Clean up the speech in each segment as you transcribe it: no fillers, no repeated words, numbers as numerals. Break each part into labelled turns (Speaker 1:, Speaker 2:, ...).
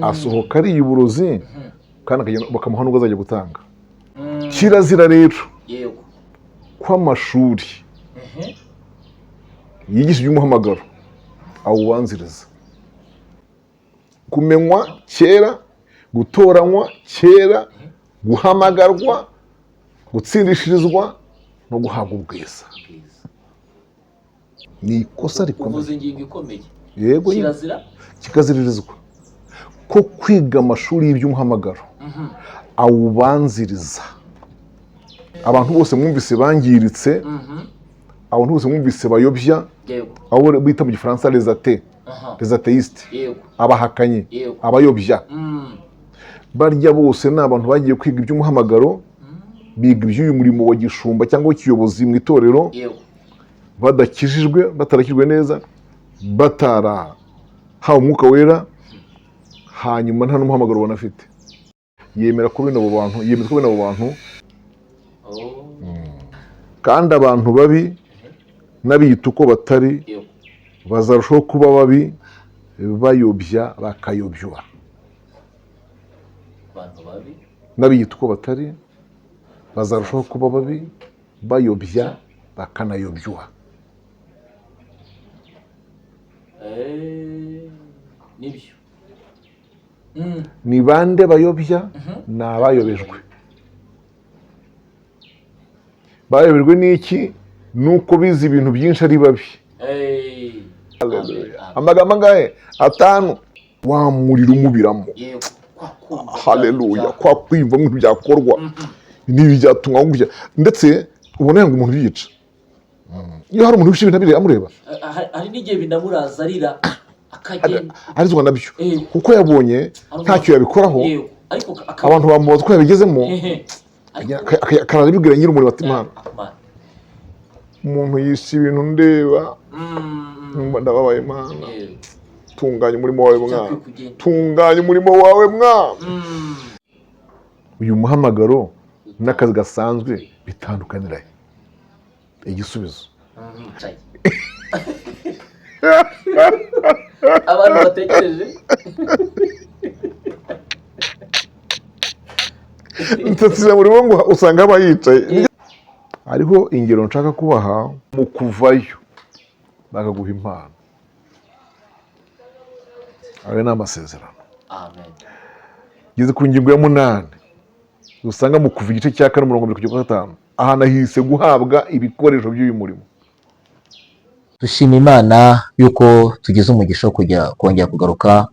Speaker 1: asohoka ari uburozi kandi bakamuha n'ubwo azajya gutanga. Kirazira rero kw'amashuri yigisha iby'umuhamagaro awubanziriza, kumenywa kera, gutoranywa kera, guhamagarwa, gutsindishirizwa no guhabwa ubwiza. Ni ikosa rikomeye.
Speaker 2: Uvuze ingingo ikomeye.
Speaker 1: Yego, kikaziririzwa ko kwiga amashuri y'iby'umuhamagaro awubanziriza. Abantu bose mwumvise bangiritse, abantu bose mwumvise bayobya, abo bita mu gifaransa les atheistes, abahakanye, abayobya, barya bose ni abantu bagiye kwiga iby'umuhamagaro, biga iby'uyu murimo wa gishumba cyangwa w'ikiyobozi mu itorero, badakijijwe, batarakijwe neza, batarahawe umwuka wera, hanyuma nta n'umuhamagaro banafite. Yemera ko bene abo bantu, kandi abantu babi n'abiyita uko batari bazarushaho kuba babi, bayobya bakayobywa. N'abiyita uko batari bazarushaho kuba babi, bayobya bakanayobywa.
Speaker 2: Nibyo.
Speaker 1: Ni bande bayobya? Ni abayobejwe. Bayobejwe n'iki? Nuko bize ibintu byinshi ari babi. Amagambo angahe? 5. Wa muriro umubiramo. Haleluya. Kwa kwiyumva mu bintu byakorwa n'ibi byatumwa gutya, ndetse ubona ngo umuntu yica. Iyo hari umuntu wishimye ntabire amureba,
Speaker 2: hari n'igihe binamuraza arira akagenda
Speaker 1: arizwa nabyo, kuko yabonye ntacyo yabikoraho. Abantu bamubaza ko yabigezemo, akarabibwira nyiri umurimo ati Imana, umuntu yishe ibintu ndeba, ndababaye Imana, tunganya umurimo wawe Mwana, tunganya umurimo wawe Mwana. Uyu muhamagaro n'akazi gasanzwe bitandukanira. Igisubizo
Speaker 2: abantu batekereje
Speaker 1: ntatira muri bo ngo usanga aba yicaye. Hariho ingero nshaka kubaha mu kuvayo bakaguha impano. Ayo ni amasezerano.
Speaker 2: Amen.
Speaker 1: Ngeze ku ngingo ya 8 usanga mu kuva igice cya 4:25 ahantu hise guhabwa ibikoresho by'uyu murimo.
Speaker 3: Dushima Imana yuko tugize umugisha wo kongera kugaruka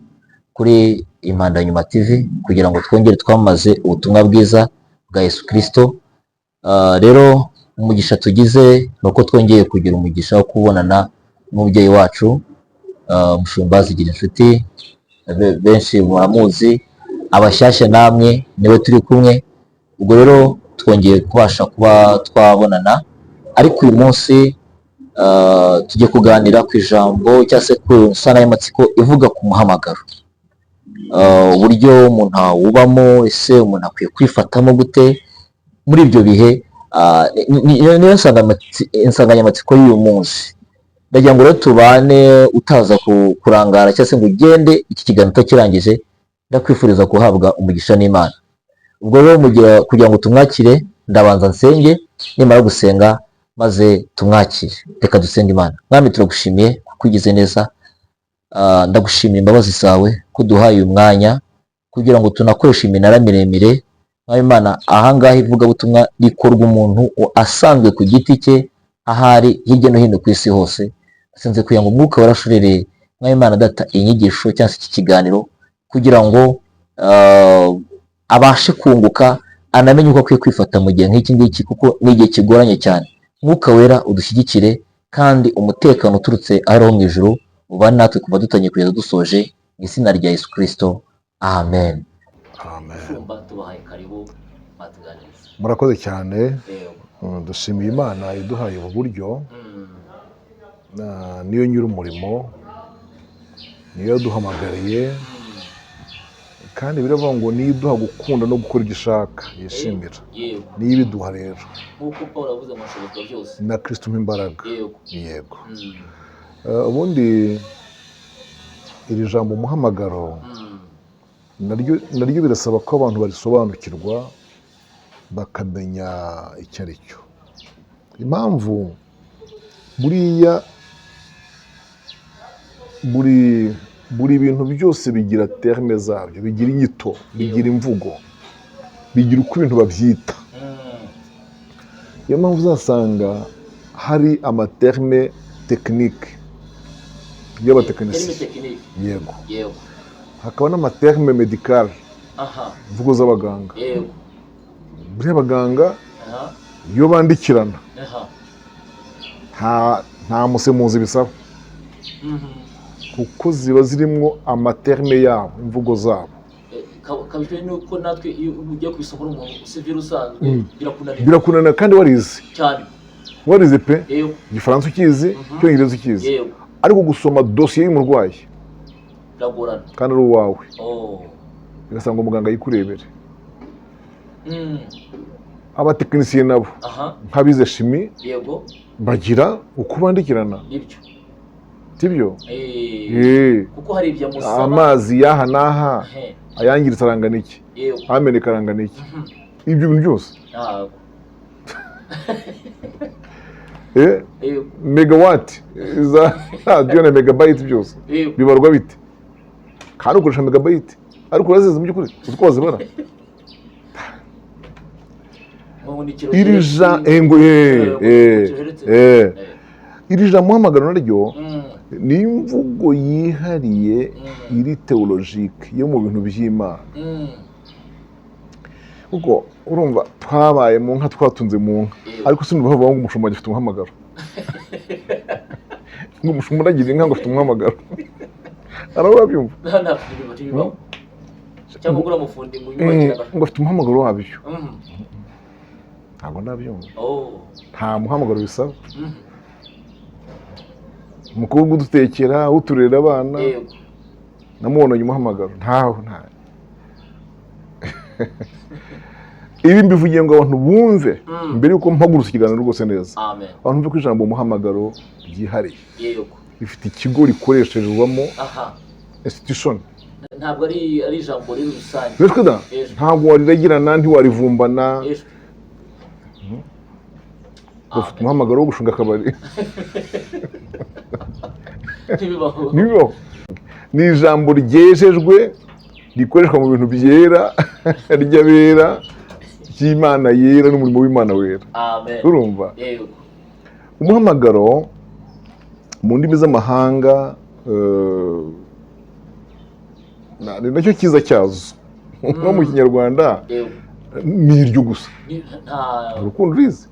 Speaker 3: kuri Impandanyuma TV kugira ngo twongere twamaze ubutumwa bwiza bwa Yesu Kristo. Rero umugisha tugize nuko twongeye kugira umugisha wo kubonana n'umubyeyi wacu Mushumba Zigirinshuti. Benshi muramuzi, abashyashya namwe niwe turi kumwe. Ubwo rero twongeye kubasha kuba twabonana, ariko uyu munsi tujye kuganira ku ijambo cyangwa se ku nsanganyamatsiko ivuga ku muhamagaro, uburyo umuntu awubamo, ese umuntu akwiye kwifatamo gute muri ibyo bihe. Niyo insanganyamatsiko y'uyu munsi. Ndagira ngo rero tubane utaza kurangara cyangwa se ngo ugende iki kiganiro utakirangije. Ndakwifuriza guhabwa umugisha n'Imana. Ubwo rero kugira ngo tumwakire ndabanza nsenge, nimara gusenga maze tumwakire. Reka dusenge. Imana Mwami, turagushimiye kuko ugize neza. Ndagushimira imbabazi zawe ko duhaye uyu mwanya kugira ngo tunakoreshe iminara miremire. Mwami Imana, ahangaha ivugabutumwa rikorwa umuntu asanzwe ku giti cye, ahari hirya no hino ku isi hose. Sinze kugira ngo umwuka warashorereye Mwami Imana data inyigisho cyangwa se iki kiganiro kugira ngo abashe kunguka, anamenye uko akwiye kwifata mu gihe nk'iki ngiki, kuko ni igihe kigoranye cyane. Mwuka wera udushyigikire, kandi umutekano uturutse aho mu ijuru ubane natwe kuva dutangiye kugeza dusoje, mu izina rya Yesu Kristo, amen.
Speaker 1: Murakoze cyane. Dushimiye Imana iduhaye ubu buryo, niyo nyiri umurimo, niyo yaduhamagariye, kandi biravuga ngo niyo iduha gukunda no gukora ibyo ishaka yishimira. Niyo ibiduha rero,
Speaker 2: nk'uko Pawulo yavuze ngo ashobozwa byose
Speaker 1: na Kristo umpa imbaraga. Yego. Ubundi iri jambo umuhamagaro naryo birasaba ko abantu barisobanukirwa bakamenya icyo ari cyo. Impamvu buriya buri bintu byose bigira terme zabyo, bigira inyito, bigira imvugo, bigira uko ibintu babyita. Niyo mpamvu uzasanga hari amaterme tekinike y'abatekinisiye, yego, hakaba n'amaterme medicale, imvugo z'abaganga. Buriya abaganga iyo bandikirana nta musemuzi bisaba, kuko ziba zirimo amaterme yabo, imvugo zabo.
Speaker 2: Kabitwe nuko natwe iyo ugiye ku isoko n'umuntu usivira usanzwe
Speaker 1: birakunanira kandi warize
Speaker 2: cyane,
Speaker 1: warize pe, Igifaransa ukizi, Icyongereza ukizi, ariko gusoma dosiye y'umurwayi
Speaker 2: biragorana
Speaker 1: kandi ari uwawe, bigasanga umuganga yikurebere. Abatekinisiye nabo nk'abize shimi bagira uko bandikirana, sibyo?
Speaker 2: Kuko hari ibyo musaba,
Speaker 1: amazi yaha n'aha ayangiritse arangana iki, ameneka arangana iki, ibyo bintu byose. Megawati za radiyo na megabayiti byose bibarwa bite? Kandi ukoresha megabayiti ariko urazizi mu by'ukuri uzi ko wazibara. Iri jambo muhamagaro naryo ni imvugo yihariye iri teologike yo mu bintu by'Imana. Kuko urumva twabaye mu nka, twatunze mu nka, ariko sinumva bavuga ngo umushumba agifite umuhamagaro. Ngo umushumba uragira inka ngo afite umuhamagaro. Araba babyumva?
Speaker 2: Cyangwa ugura umufundi mu nyubako
Speaker 1: ngo afite umuhamagaro wabyo. Ntabwo nabyumva. Nta muhamagaro bisaba. Umukobwa udutekera, uturera abana, namubonanye umuhamagaro. Ntaho. Ibi mbivugiye ngo abantu bumve mbere yuko mpagurutse ikiganiro rwose neza. Abantu bumve ko ijambo umuhamagaro ryihariye, rifite ikigo rikoresherezwamo, institution.
Speaker 2: Ntabwo ari ijambo riri rusange.
Speaker 1: Ntabwo wariragirana, ntiwarivumbana. Ufite umuhamagaro wo gushunga akabari. Ntibibaho. Ni ijambo ryejejwe, rikoreshwa mu bintu byera, ry'abera, ry'Imana yera n'umurimo w'Imana wera. Urumva? Umuhamagaro mu ndimi z'amahanga ni nacyo cyiza cyazo. Nko mu Kinyarwanda ni iryo gusa. Urukundo urizi.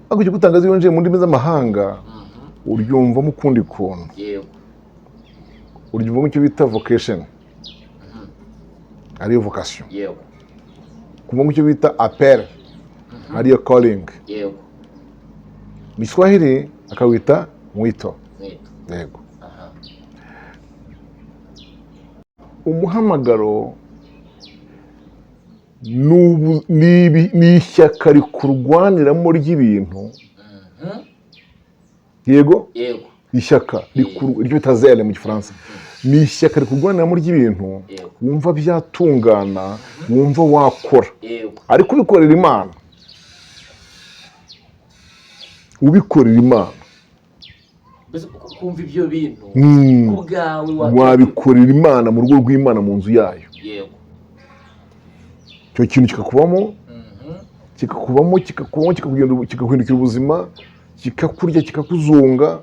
Speaker 1: Ariko icyo gutangaza iyo nje mu ndimi z'amahanga uryumvamo ukundi kuntu. Uryumvamo icyo bita vocation, ariyo vocation. Kumva icyo bita appel, ariyo calling. Mu Kiswahili akawita mwito. Yego. Umuhamagaro ni ishyaka rikurwaniramo ry'ibintu. Yego? Ishyaka ryo bita zele mu Gifaransa. Ni ishyaka rikurwaniramo ry'ibintu wumva byatungana, wumva wakora, ariko ubikorera Imana. Ubikorera Imana.
Speaker 2: Kumva ibyo bintu kubwawe
Speaker 1: wabikorera Imana mu rugo rw'Imana, mu nzu yayo. Icyo kintu kikakubamo, kikaguhindukira ubuzima, kikakurya, kikakuzunga,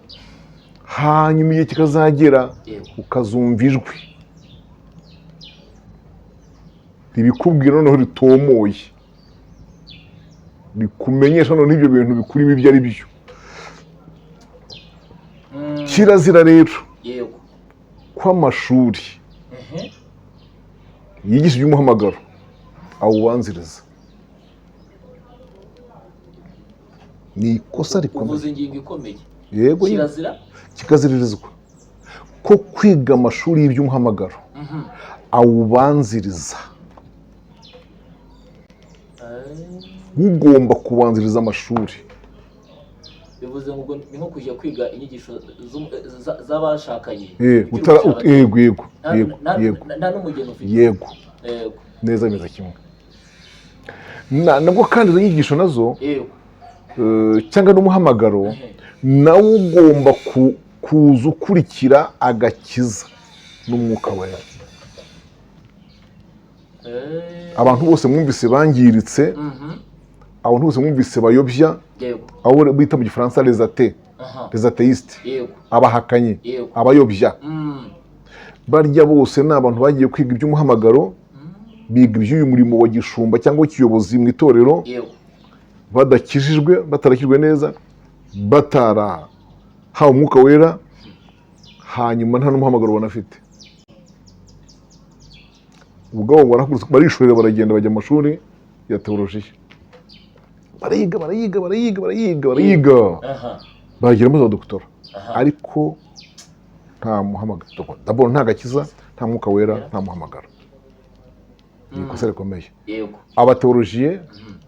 Speaker 1: hanyuma igihe kikazagera ukazumva ijwi ribikubwira, noneho ritomoye, rikumenyesha noneho ibyo bintu bikurimo ibyo ari byo. Kirazira rero ko amashuri yigisha iby'umuhamagaro awubanziriza. Ni ikosa rikomeye.
Speaker 2: Uvuze ingingo ikomeye.
Speaker 1: Yego, kikaziririzwa ko kwiga amashuri y'iby'umuhamagaro awubanziriza. Ugomba kubanziriza amashuri.
Speaker 2: bivuze ngo ni nko kujya kwiga inyigisho z'abashakanye.
Speaker 1: Yego
Speaker 2: nta n'umugeni ufite.
Speaker 1: Yego neza kimwe. Nabwo kandi izo nyigisho nazo cyangwa n'umuhamagaro nawo ugomba kuza ukurikira agakiza n'umwuka wera. Abantu bose mwumvise bangiritse, abantu bose mwumvise bayobya, abo bita mu gifaransa les atheistes, abahakanye, abayobya, barya bose ni abantu bagiye kwiga iby'umuhamagaro, biga iby'uyu murimo wa gishumba cyangwa ikiyobozi mu itorero, badakijijwe, batarakijwe neza, batarahawe umwuka wera, hanyuma nta n'umuhamagaro banafite. Ubwo barishorera baragenda bajya mu mashuri ya teolojiya, bariga bagiramo za doktora, ariko nta muhamagaro, d'abord nta gakiza, nta mwuka wera, nta muhamagaro. Ni ikosa rikomeye. Abateolojiye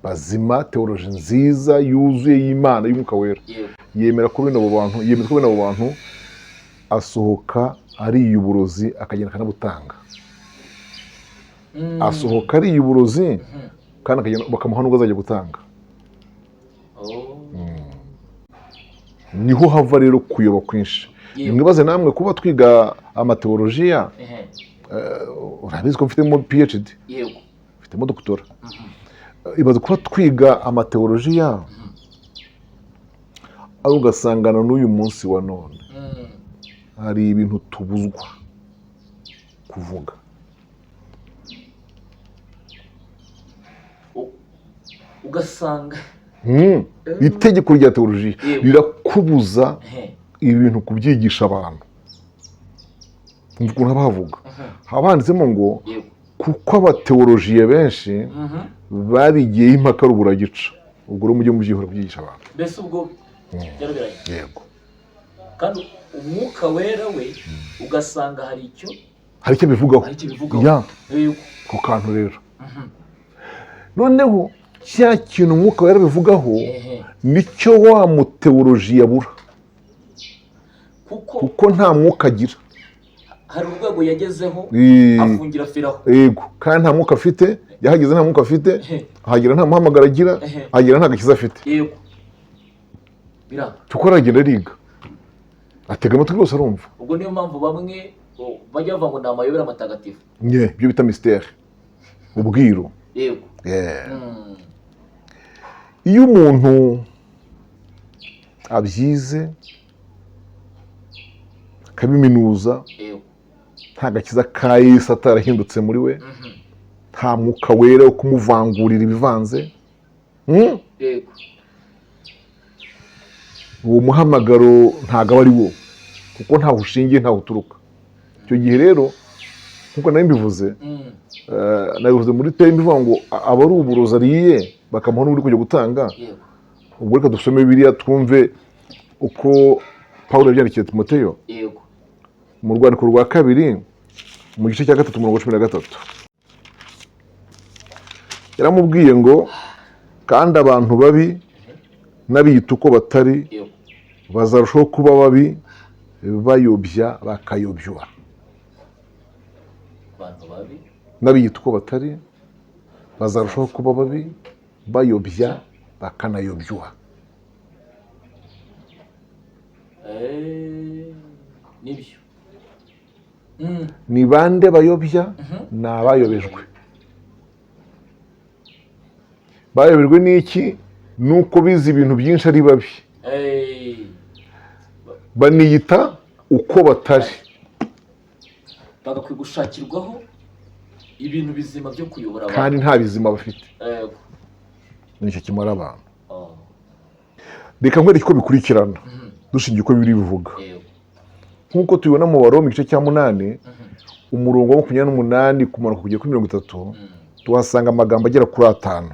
Speaker 1: bazima, teoloji nziza yuzuye y'Imana y'umwuka wera, yemera ko bene abo bantu asohoka ari uburozi akagenda akanabutanga. Asohoka ari uburozi kandi akagenda bakamuha n'ubwo azajya gutanga. Niho hava rero kuyoba kwinshi. Mwibaze namwe kuba twiga amateolojiya, urabizi ko mfitemo PhD, mfitemo doktora. Ibaze kuba twiga amateolojiya ari ugasangana n'uyu munsi wa none hari ibintu tubuzwa kuvuga.
Speaker 2: Ugasanga
Speaker 1: itegeko rya teolojiya rirakubuza ibintu kubyigisha abantu. Ukuntu bavuga habanditsemo ngo kuko abateolojiye benshi babigiye impaka rubura gica, ubwo rero mujye mubyihora byigisha abantu.
Speaker 2: Mbese ubwo yarabiranye.
Speaker 1: Yego.
Speaker 2: Kandi umwuka wera we ugasanga hari icyo
Speaker 1: bivugaho. Ya ko kantu rero. Noneho cya kintu umwuka wera bivugaho nicyo wa muteolojiya abura, kuko nta mwuka agira.
Speaker 2: Hari urwego yagezeho afungira firaho.
Speaker 1: Yego, kandi nta mwuka afite, yahageze nta mwuka afite, ahagira nta muhamagaro agira, ahagira nta gakiza afite.
Speaker 2: Yego. Biranga.
Speaker 1: Tukora agenda ariga, atega amatwi rwose arumva.
Speaker 2: Ubwo niyo mpamvu bamwe bajya bavuga ngo ni amayobera matagatifu.
Speaker 1: Ibyo bita mystère, ubwiru.
Speaker 2: Yego.
Speaker 1: Iyo umuntu abyize akabiminuza, nta gakiza ka Yesu atarahindutse muri we, nta mwuka wera wo kumuvangurira ibivanze, uwo muhamagaro ntago aba ari wo, kuko ntaho ushingiye, ntaho uturuka. Icyo gihe rero nkuko nari mbivuze, nabivuze muri teme bivuga ngo aba ari uburozi ariye bakamuha n'uburyo kujya gutanga. Ubwo reka dusome Bibiliya twumve uko Pawulo yabyandikiye Timoteyo mu rwandiko rwa 2 mu gice cya 3:13. Yaramubwiye ngo kandi abantu babi n'abiyita uko batari bazarushaho kuba babi, bayobya bakayobywa. N'abiyita uko batari bazarushaho kuba babi, bayobya bakanayobywa.
Speaker 2: Nibyo.
Speaker 1: Ni bande bayobya? Ni abayobejwe. Bayobejwe n'iki? Nuko bize ibintu byinshi ari babi, baniyita uko batari,
Speaker 2: bagakwiye gushakirwaho ibintu bizima byo kuyobora abantu,
Speaker 1: kandi nta bizima bafite. Nicyo kimara abantu. Reka nkwereke ko bikurikirana dushingiye uko biri bivuga. Nkuko tubibona mu Baroma igice cya 8 umurongo wa 28 kumanuka kugera kuri 30, tuhasanga amagambo agera kuri 5.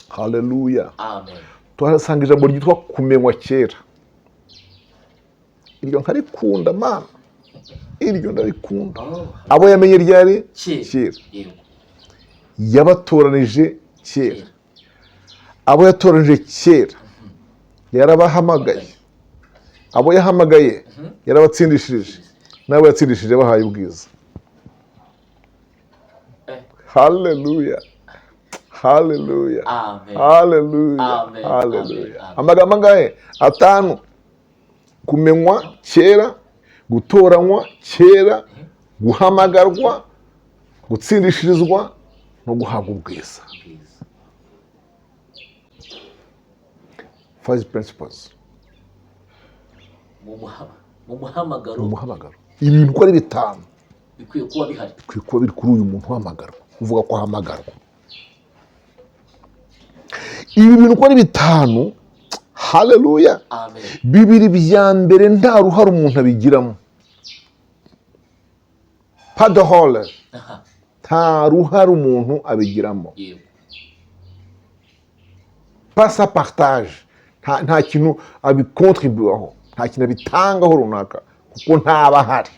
Speaker 1: Haleluya.
Speaker 2: Amen.
Speaker 1: Tuhasanga ijambo ryitwa kumenywa kera. Iryo nkarikunda mana, iryo ndarikunda. Abo yamenye ryari? Kera. Yabatoranije kera. Abo yatoranije kera yarabahamagaye, abo yahamagaye yarabatsindishirije, n'abo yatsindishije bahaye ubwiza. Haleluya, haleluya, haleluya, haleluya. Amagambo angahe? 5. Kumenywa kera, gutoranywa kera, guhamagarwa, gutsindishirizwa no guhabwa ubwiza. 5 principles.
Speaker 2: Mu muhamagaro.
Speaker 1: Ibintu uko ari 5
Speaker 2: bikwiye kuba bihari.
Speaker 1: Bikwiye kuba biri kuri uyu muntu uhamagarwa, uvuga ko ahamagarwa. Ibi bintu uko ari 5, haleluya,
Speaker 2: amen.
Speaker 1: 2 bya mbere nta ruhare umuntu abigiramo. Pas de rôle. Nta ruhare umuntu abigiramo. Pas sa partage. Nta kintu abikontribuaho, nta kintu abitangaho runaka, kuko ntaba ahari.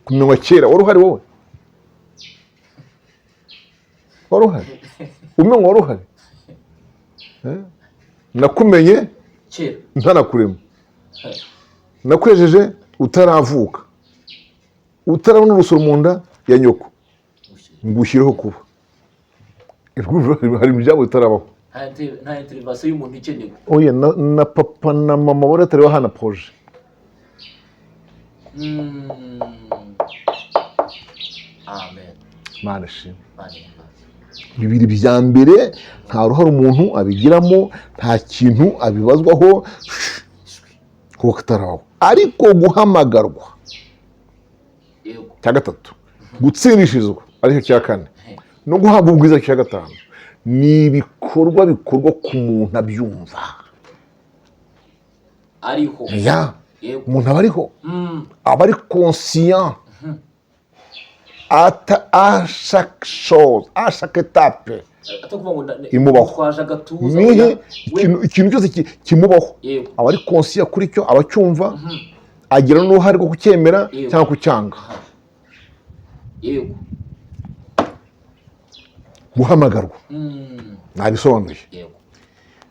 Speaker 1: Kumenywa kera, wari uhari wowe? Wari uhari? Umenywa wari uhari? Nakumenye
Speaker 2: kera
Speaker 1: ntanakurema, nakwejeje utaravuka, utarabona urusoro mu nda ya nyoko, ngushyireho kuba. Hari ibyabo bitarabaho.
Speaker 2: Nta intervention y'umuntu ikenewe.
Speaker 1: Oya, na papa na mama baratari bahana projet.
Speaker 2: Amen.
Speaker 1: Mana shimwe. 2 bya mbere nta ruhare umuntu abigiramo, nta kintu abibazwaho kuko kataraho. Ariko guhamagarwa, cya 3, gutsindishirizwa, aricyo cya 4, no guhabwa ubwiza, cya 5, ni ibikorwa bikorwa ku muntu abyumva.
Speaker 2: Ariho.
Speaker 1: Umuntu aba ariho, aba ari conscient à chaque chose, à chaque étape imubaho. Ikintu cyose kimubaho, aba ari conscient kuri cyo, aba acyumva, agira n'uruhare rwo kucyemera cyangwa kucyanga. Guhamagarwa nabisobanuye,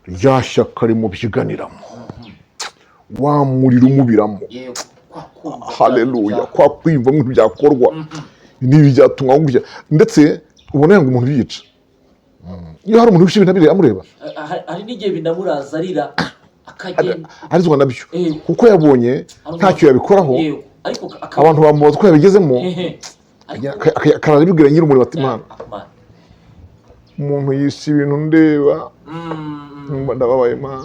Speaker 1: rya shyaka rimubyiganiramo, wa muriro umubiramo. Haleluya, kwa kwiyumva mu byakorwa n'ibi byatuma ngujya, ndetse ubona ngo umuntu yica. Iyo hari umuntu wishimye ntabire amureba,
Speaker 2: hari n'igihe binamuraza arira akagenda,
Speaker 1: arizwa nabyo kuko yabonye ntacyo yabikoraho. Abantu bamubaza ko yabigezemo, akarabibwira nyiri umuriro ati Mana, umuntu yishe ibintu ndeba, ndababaye Mana,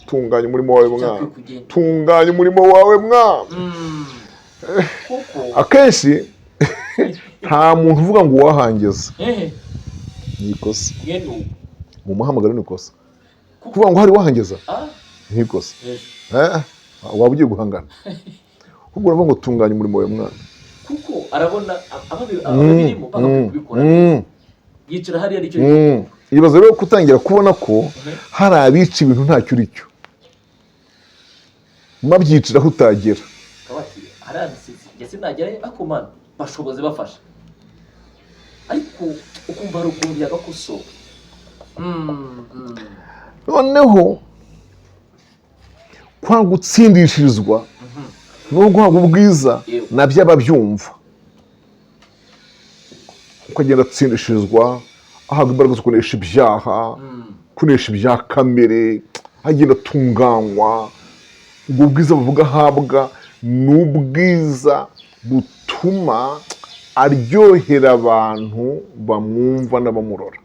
Speaker 1: tunganya umurimo wawe Mwana, tunganya umurimo wawe Mwana. Akenshi nta muntu uvuga ngo wahangeze, ni ikosa. Mu muhamagaro ni ikosa kuvuga ngo hari wahangeza, ni ikosa. Waba ugiye guhangana, ahubwo uravuga ngo tunganya umurimo wawe Mwana,
Speaker 2: kuko arabona ababirimo bakabikora. Yicara hariya aricyo.
Speaker 1: Ibaza rero kutangira kubona ko hari abica ibintu ntacyo uri cyo, mabyiciraho utagera.
Speaker 2: Sinagerayo akomana bashoboze bafasha, ariko ukumva hari ukuntu byagakosoka.
Speaker 1: Noneho kwa gutsindishirizwa no guhabwa ubwiza nabyo ababyumva, ukagenda atsindishirizwa, ahabwa imbaraga zo kunesha ibyaha, kunesha ibya kamere, agenda atunganywa. Ubwo bwiza buvuga ahabwa n'ubwiza butuma aryohera abantu bamwumva n'abamurora.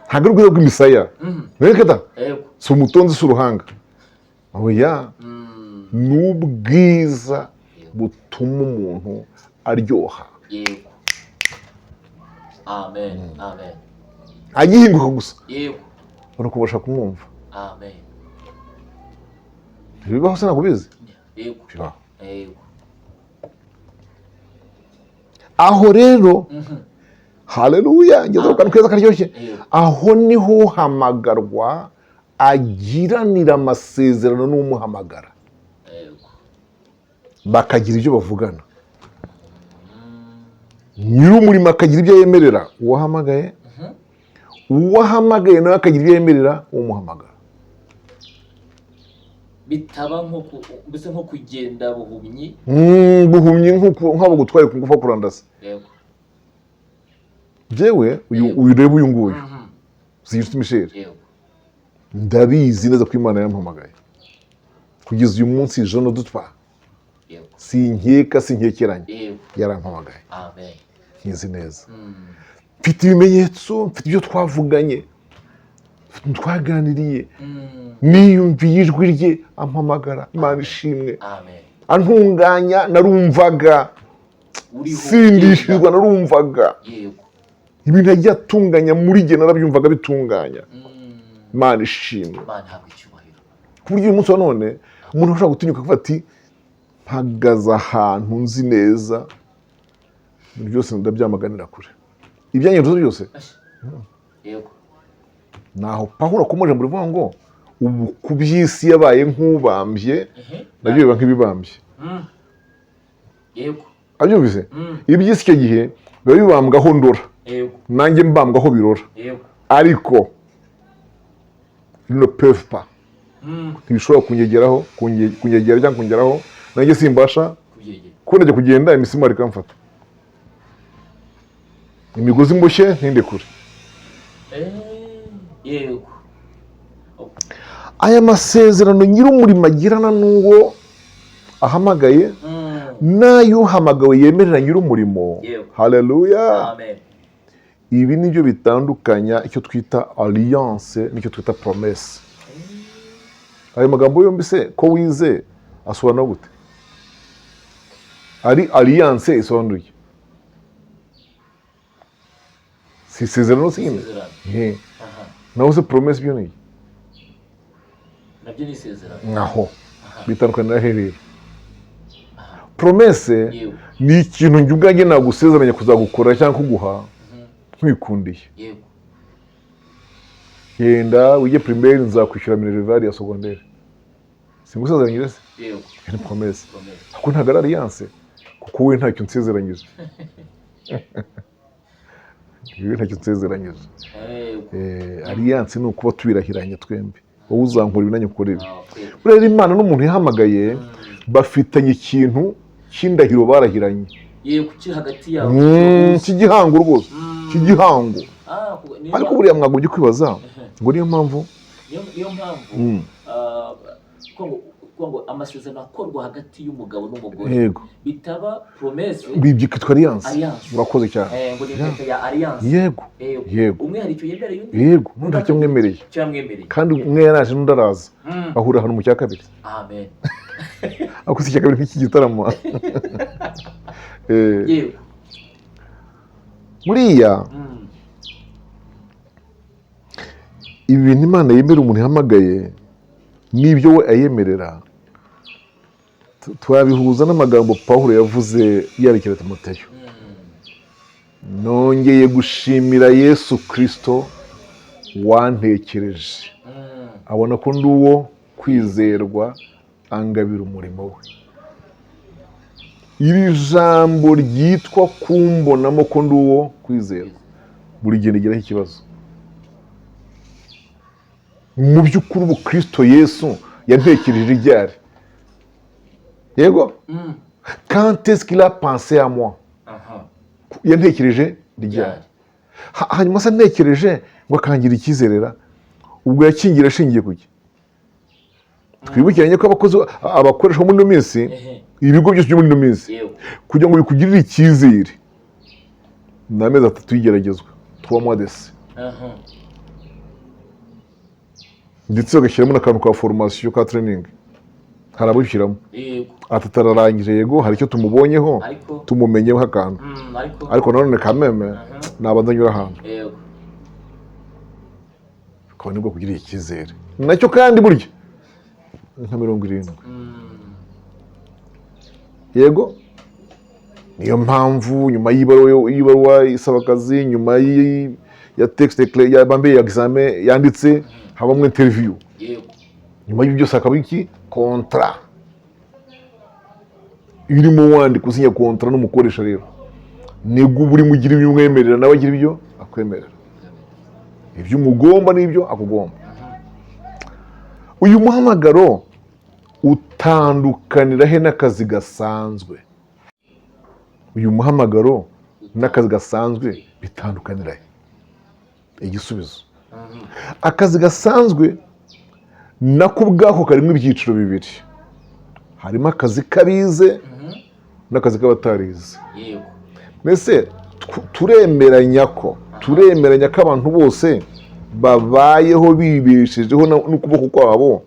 Speaker 1: Ntabwo ari ubwiza bw'imisaya, mwerekeza si umutonzi, si uruhanga. Oya, n'ubwiza butuma umuntu aryoha.
Speaker 2: Amen, amen.
Speaker 1: Agihinguka gusa, uri kubasha kumwumva.
Speaker 2: Amen.
Speaker 1: Bibaho se ntabwo ubizi?
Speaker 2: Bibaho.
Speaker 1: Aho rero, haleluya, ngeze ku kantu keza karyoshye. Aho niho uhamagarwa agiranira amasezerano n'umuhamagara, bakagira ibyo bavugana. Nyir'umurimo akagira ibyo yemerera uwahamagaye, uwahamagaye nawe akagira ibyo yemerera umuhamagara.
Speaker 2: bitaba mbese nko kugenda buhumyi
Speaker 1: nk'abo gutwara ku ngufu kurandasa.
Speaker 2: yego
Speaker 1: jewe uyu reba uyu nguyu Zigiriki Michel,
Speaker 2: yego
Speaker 1: ndabizi neza ko Imana yampamagaye kugeza uyu munsi jeune dutwa,
Speaker 2: yego
Speaker 1: sinkekeranye,
Speaker 2: yego
Speaker 1: yarampamagaye.
Speaker 2: amen.
Speaker 1: nkizi neza, mfite ibimenyetso, mfite ibyo twavuganye, twaganiriye, niyumviye ijwi rye ampamagara. Imana ishimwe.
Speaker 2: amen.
Speaker 1: antunganya, narumvaga sindishirwa, narumvaga
Speaker 2: yego
Speaker 1: ibintu yagiye atunganya muri jye, narabyumvaga bitunganya. Imana ishimwe.
Speaker 2: Imana ihabwe icyubahiro.
Speaker 1: ku buryo uyu munsi wa none umuntu ashobora gutinyuka kuvuga ati mpagaze ahantu nzi neza, ibintu byose ndabyamaganira kure, ibyanyerezo byose.
Speaker 2: yego
Speaker 1: naho Pawulo akomeje muri vuga ngo ubu ku by'isi yabaye nk'ubambye, nabyo biba nk'ibibambye.
Speaker 2: yego
Speaker 1: abyumvise. iby'isi icyo gihe biba bibambwaho ndora,
Speaker 2: yego
Speaker 1: nanjye mbambwaho birora,
Speaker 2: yego
Speaker 1: ariko ne peuvent pas, ntibishobora kunyegera cyangwa kungeraho, nanjye simbasha kuko najya kugenda imisumari ikamfata, imigozi mboshye ntinde kure.
Speaker 2: yego
Speaker 1: aya masezerano nyir'umurimo agirana n'uwo ahamagaye, n'ay'uhamagawe yemerera nyir'umurimo. Haleluya.
Speaker 2: amen.
Speaker 1: ibi nibyo bitandukanya icyo twita alliance n'icyo twita promesse. ayo magambo yombi se ko wize asobanura gute? ari alliance isobanuye si isezerano sine, naho se promesse byo ni
Speaker 2: nabyo ni isezerano.
Speaker 1: naho bitandukanira hehe? promesse ni ikintu njye ubwanjye nagusezeranya kuzagukora cyangwa kuguha nkwikundiye.
Speaker 2: yego
Speaker 1: yenda wige primaire nzakwishyura minerval ya secondaire, singusezeranyije se?
Speaker 2: yego
Speaker 1: ni promesse. kuko ntabwo ari alliance, kuko wowe ntacyo nsezeranyije. wowe ntacyo nsezeranyije. Alliance ni ukuba tubirahiranye twembi, wowe uzankora ibi nanjye nkora ibi. rero Imana n'umuntu yahamagaye bafitanye ikintu cy'indahiro barahiranye.
Speaker 2: yego kiri hagati yabo
Speaker 1: cy'igihango rwose, cy'igihango. ariko buriya mwagomba ujye kwibaza ngo niyo mpamvu
Speaker 2: ngo amasezerano akorwa hagati y'umugabo n'umugore,
Speaker 1: yego,
Speaker 2: bitaba promesse,
Speaker 1: byitwa alliance. urakoze cyane.
Speaker 2: ngo ni impeta ya alliance.
Speaker 1: yego yego,
Speaker 2: umwe hari icyo yemereye undi,
Speaker 1: yego, n'undi ntacyo mwemereye,
Speaker 2: kandi
Speaker 1: umwe yaraje n'undi araza, bahurira ahantu mu cya kabiri.
Speaker 2: amen.
Speaker 1: ako si icya kabiri nk'iki gitaramo.
Speaker 2: yego
Speaker 1: buriya ibi bintu Imana yemera umuntu ihamagaye n'ibyo we ayemerera, twabihuza n'amagambo Pawulo yavuze yerekera Timoteyo. nongeye gushimira Yesu Kristo wantekereje, abona ko ndi uwo kwizerwa, angabira umurimo we. iri jambo ryitwa kumbonamo ko ndi uwo kwizerwa, buri gihe nigiraho ikibazo. mu by'ukuri ubu Kristo Yesu yantekereje ryari? yego, quand est-ce qu'il a pensé à moi? yantekereje ryari? hanyuma se ntekereje ngo akangira icyizerera, ubwo yakingira ashingiye ku ki? twibukiranye ko abakoresha muri ino minsi, ibigo byose byo muri ino minsi, kugira ngo bikugirire icyizere ni amezi 3 y'igeragezwa, 3 mois d'essai, ndetse bagashyiramo n'akantu ka formation ka training. hari abushyiramo atararangije, yego hari icyo tumubonyeho, tumumenyeho akantu, ariko nanone kameme nabanza nyura ahantu, ukaba nibwo kugirira icyizere nacyo. kandi burya nka 70, yego. niyo mpamvu nyuma y'ibaruwa isaba akazi, nyuma ya texte ya bambe ya examen yanditse, habamo interview, nyuma y'ibyo byose hakaba iki? Kontra. irimo wandika usinya kontra n'umukoresha. rero nibwo buri mugira ibyo umwemerera nawe agira ibyo akwemerera. ibyo umugomba n'ibyo akugomba. Uyu muhamagaro utandukanira he n'akazi gasanzwe? Uyu muhamagaro n'akazi gasanzwe bitandukanira he? Igisubizo, akazi gasanzwe nako ubwako karimo ibyiciro bibiri. Harimo akazi k'abize n'akazi k'abatarize. Mbese turemeranya ko abantu bose babayeho bibeshejeho n'ukuboko kwabo,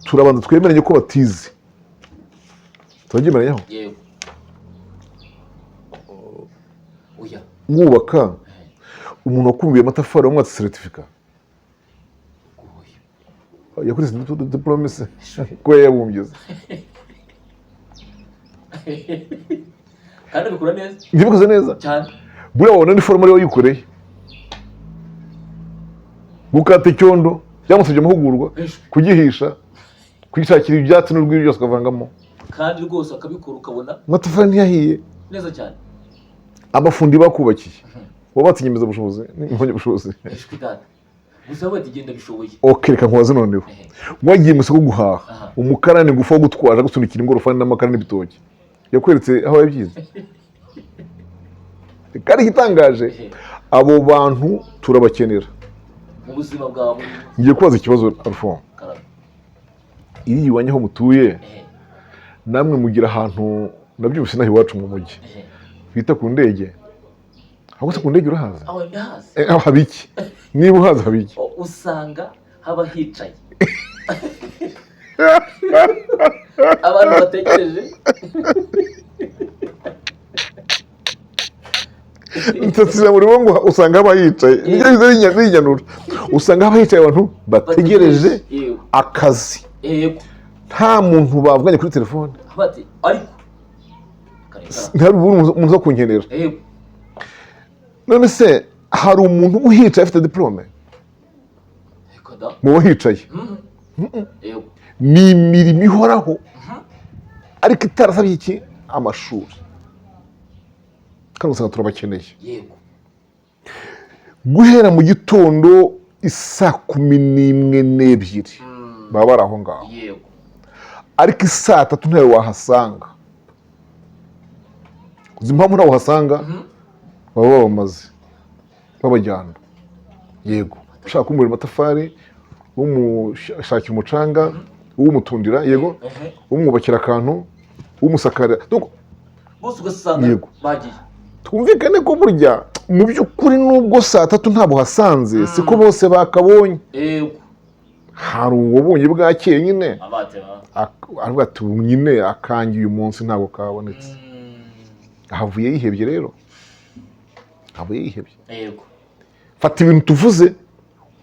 Speaker 1: turabanza twemeranye ko batize. Turabyemeranyaho? Mwubaka, umuntu wakumbuye amatafari wamwatse seritifika yakoresheje diplome se ko yabumbye
Speaker 2: kandi bikora neza.
Speaker 1: Bikoze neza
Speaker 2: cyane.
Speaker 1: Buriya wabona ni foromari wayikoreye. Gukata icyondo byamusabye amahugurwa, kugihisha, kwishakira ibyatsi n'urwiri byose ukavangamo,
Speaker 2: kandi rwose akabikora ukabona
Speaker 1: amatafari ntiyahiye
Speaker 2: neza cyane.
Speaker 1: Abafundi bakubakiye wabatse inyemezabushobozi n'impamyabushobozi.
Speaker 2: Gusa bati genda bishoboye.
Speaker 1: Reka nkubaze noneho, wagiye mu isoko guhaha, umukarani ngufa wo gutwara gusunikira ingorofani n'amakara n'ibitoki yakweretse aho yabyize? Kandi igitangaje, abo bantu turabakenera
Speaker 2: mu buzima bwawe.
Speaker 1: Ngiye kubaza ikibazo Alphonse, iri iwanyu aho mutuye namwe mugira ahantu nabyumvise naho iwacu mu mujyi bita ku ndege? Aho se ku ndege urahaza?
Speaker 2: Aho ndahaza.
Speaker 1: Aho habiki? Niba uhaza habiki?
Speaker 2: Usanga haba hicaye abantu bategereje.
Speaker 1: Ntatira muri bo ngo usanga haba hicaye. Nigeze n'inyanura. Usanga haba hicaye abantu bategereje akazi. Nta muntu bavuganye kuri telefone.
Speaker 2: Bati ariko
Speaker 1: ntari umuntu zo kunkenera. None se hari umuntu uhicaye afite diplome? Mu hicaye ni imirimo ihoraho ariko itarasabye iki? Amashuri. Kandi usanga turabakeneye. Guhera mu gitondo isa 11:02 baba bari aho ngaho, ariko isaa 3 ntayo wahasanga. Uzi impamvu ntawe uhasanga? Baba babamaze babajyana. Yego, ushaka kumurira amatafari, umushakira umucanga, umutundira, yego, umwubakira akantu, umusakarira,
Speaker 2: bose ugasanga bagiye.
Speaker 1: Twumvikane ko burya mu by'ukuri nubwo saa 3 ntabo hasanze siko bose bakabonye. Hari uwabonye bwakeye nyine aravuga ati nyine akangi uyu munsi ntabwo kabonetse. Havuye yihebye rero, havuye yihebye. Fata ibintu tuvuze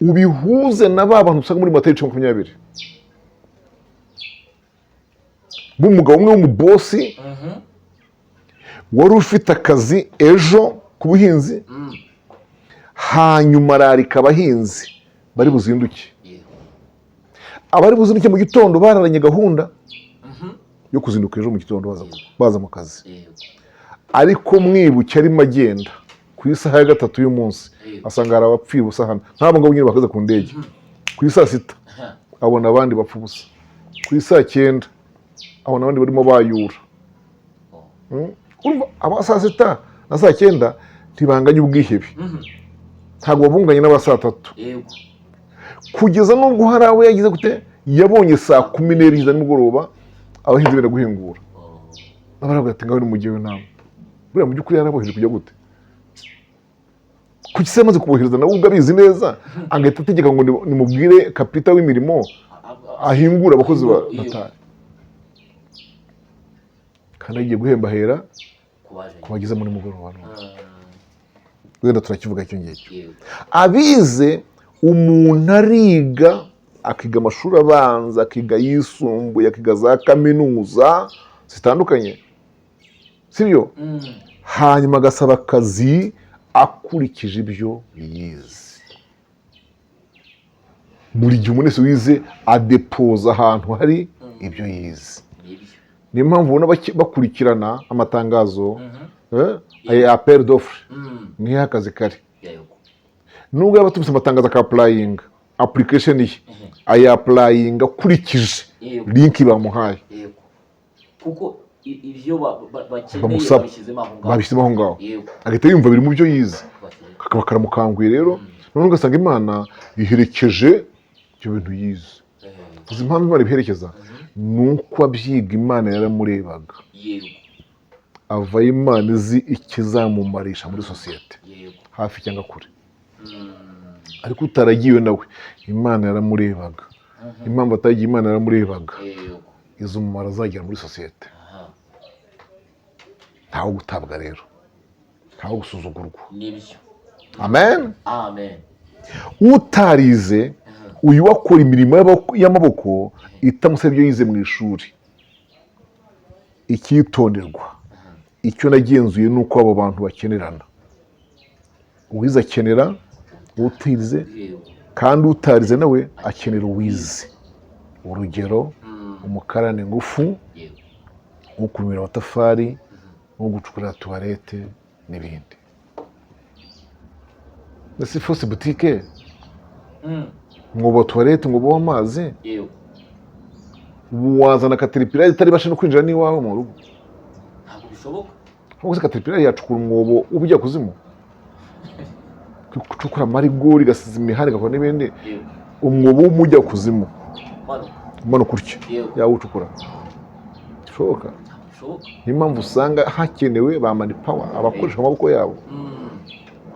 Speaker 1: ubihuze na ba bantu usanga muri Matayo 20. B'umugabo umwe w'umubosi wari ufite akazi ejo ku buhinzi, hanyuma ararika abahinzi bari buzinduke. Abari buzinduke mu gitondo bararanye gahunda yo kuzinduka ejo mu gitondo baza mu kazi. Ariko mwibuke arimo agenda ku isaha ya 3 y'umunsi asanga hari abapfuye ubusa hano. Ntabwo ngo nyine bakaza ku ndege. Ku isaa 6 abona abandi bapfa ubusa. Ku isaa 9 abona abandi barimo bayura. Aba saa 6 na saa 9 ntibanganye ubwihebe. Ntabwo babunganye n'aba saa 3. Kugeza nubwo hari aho yagize gute yabonye saa 12 za nimugoroba abahinzi benda guhingura. Abaravuga ati ngaho ni mugiye nama. Buriya mu by'ukuri yaraboheje kujya gute? Kuki se amaze kubohereza nawe ubwo abizi neza angahita ategeka ngo nimubwire kapita w'imirimo ahingura abakozi batari. Kandi agiye guhemba hera kubageza muri mugoroba. Wenda turakivuga icyo ngicyo. Abize umuntu ariga akiga amashuri abanza, akiga yisumbuye, akiga za kaminuza zitandukanye, sibyo? Hanyuma agasaba akazi akurikije ibyo yize. Buri gihe umuntu wese wize adepoza ahantu hari ibyo yize. Niyo mpamvu ubona bakurikirana amatangazo aya appel d'offre niho akazi kari. nubwo yaba tubise amatangazo akapurayinga application ye ayapurayinga akurikije link bamuhaye
Speaker 2: kuko ibyo bakeneye
Speaker 1: bamusaba babishyizemo aho ngaho agahita yumva biri mu byo yize kakaba karamukanguye rero none ugasanga Imana iherekeje ibyo bintu yize. Uzi impamvu Imana ibiherekeza ni uko abyiga Imana yaramurebaga ava Imana izi ikizamumarisha muri sosiyete hafi cyangwa kure, ariko utaragiwe nawe Imana yaramurebaga. Impamvu atagiye Imana yaramurebaga izo umumaro azagera muri sosiyete. Ntaho gutabwa rero, ntaho gusuzugurwa. Amen. Utarize uyu wakora imirimo y'amaboko itamusabye ibyo yize mu ishuri, icyitonderwa icyo nagenzuye ni uko abo bantu bakenerana. Uwize akenera utize, kandi utarize nawe akenera uwize. Urugero, umukarani ngufu, nko kumira amatafari, nko gucukura tuwarete n'ibindi. Ese fose butike mwobo tuwarete, mwobo w'amazi, wazana kateripira itari bashe no kwinjira n'iwawe mu rugo?
Speaker 2: Ntabwo bishoboka.
Speaker 1: Nkuko se kateripira yacukura umwobo ubujya kuzimu, gucukura marigori gasiza imihari gakora n'ibindi, umwobo w'umujya kuzimu mano kurya yawucukura bishoboka. Niyo mpamvu usanga hakenewe ba manipawa abakoresha amaboko yabo.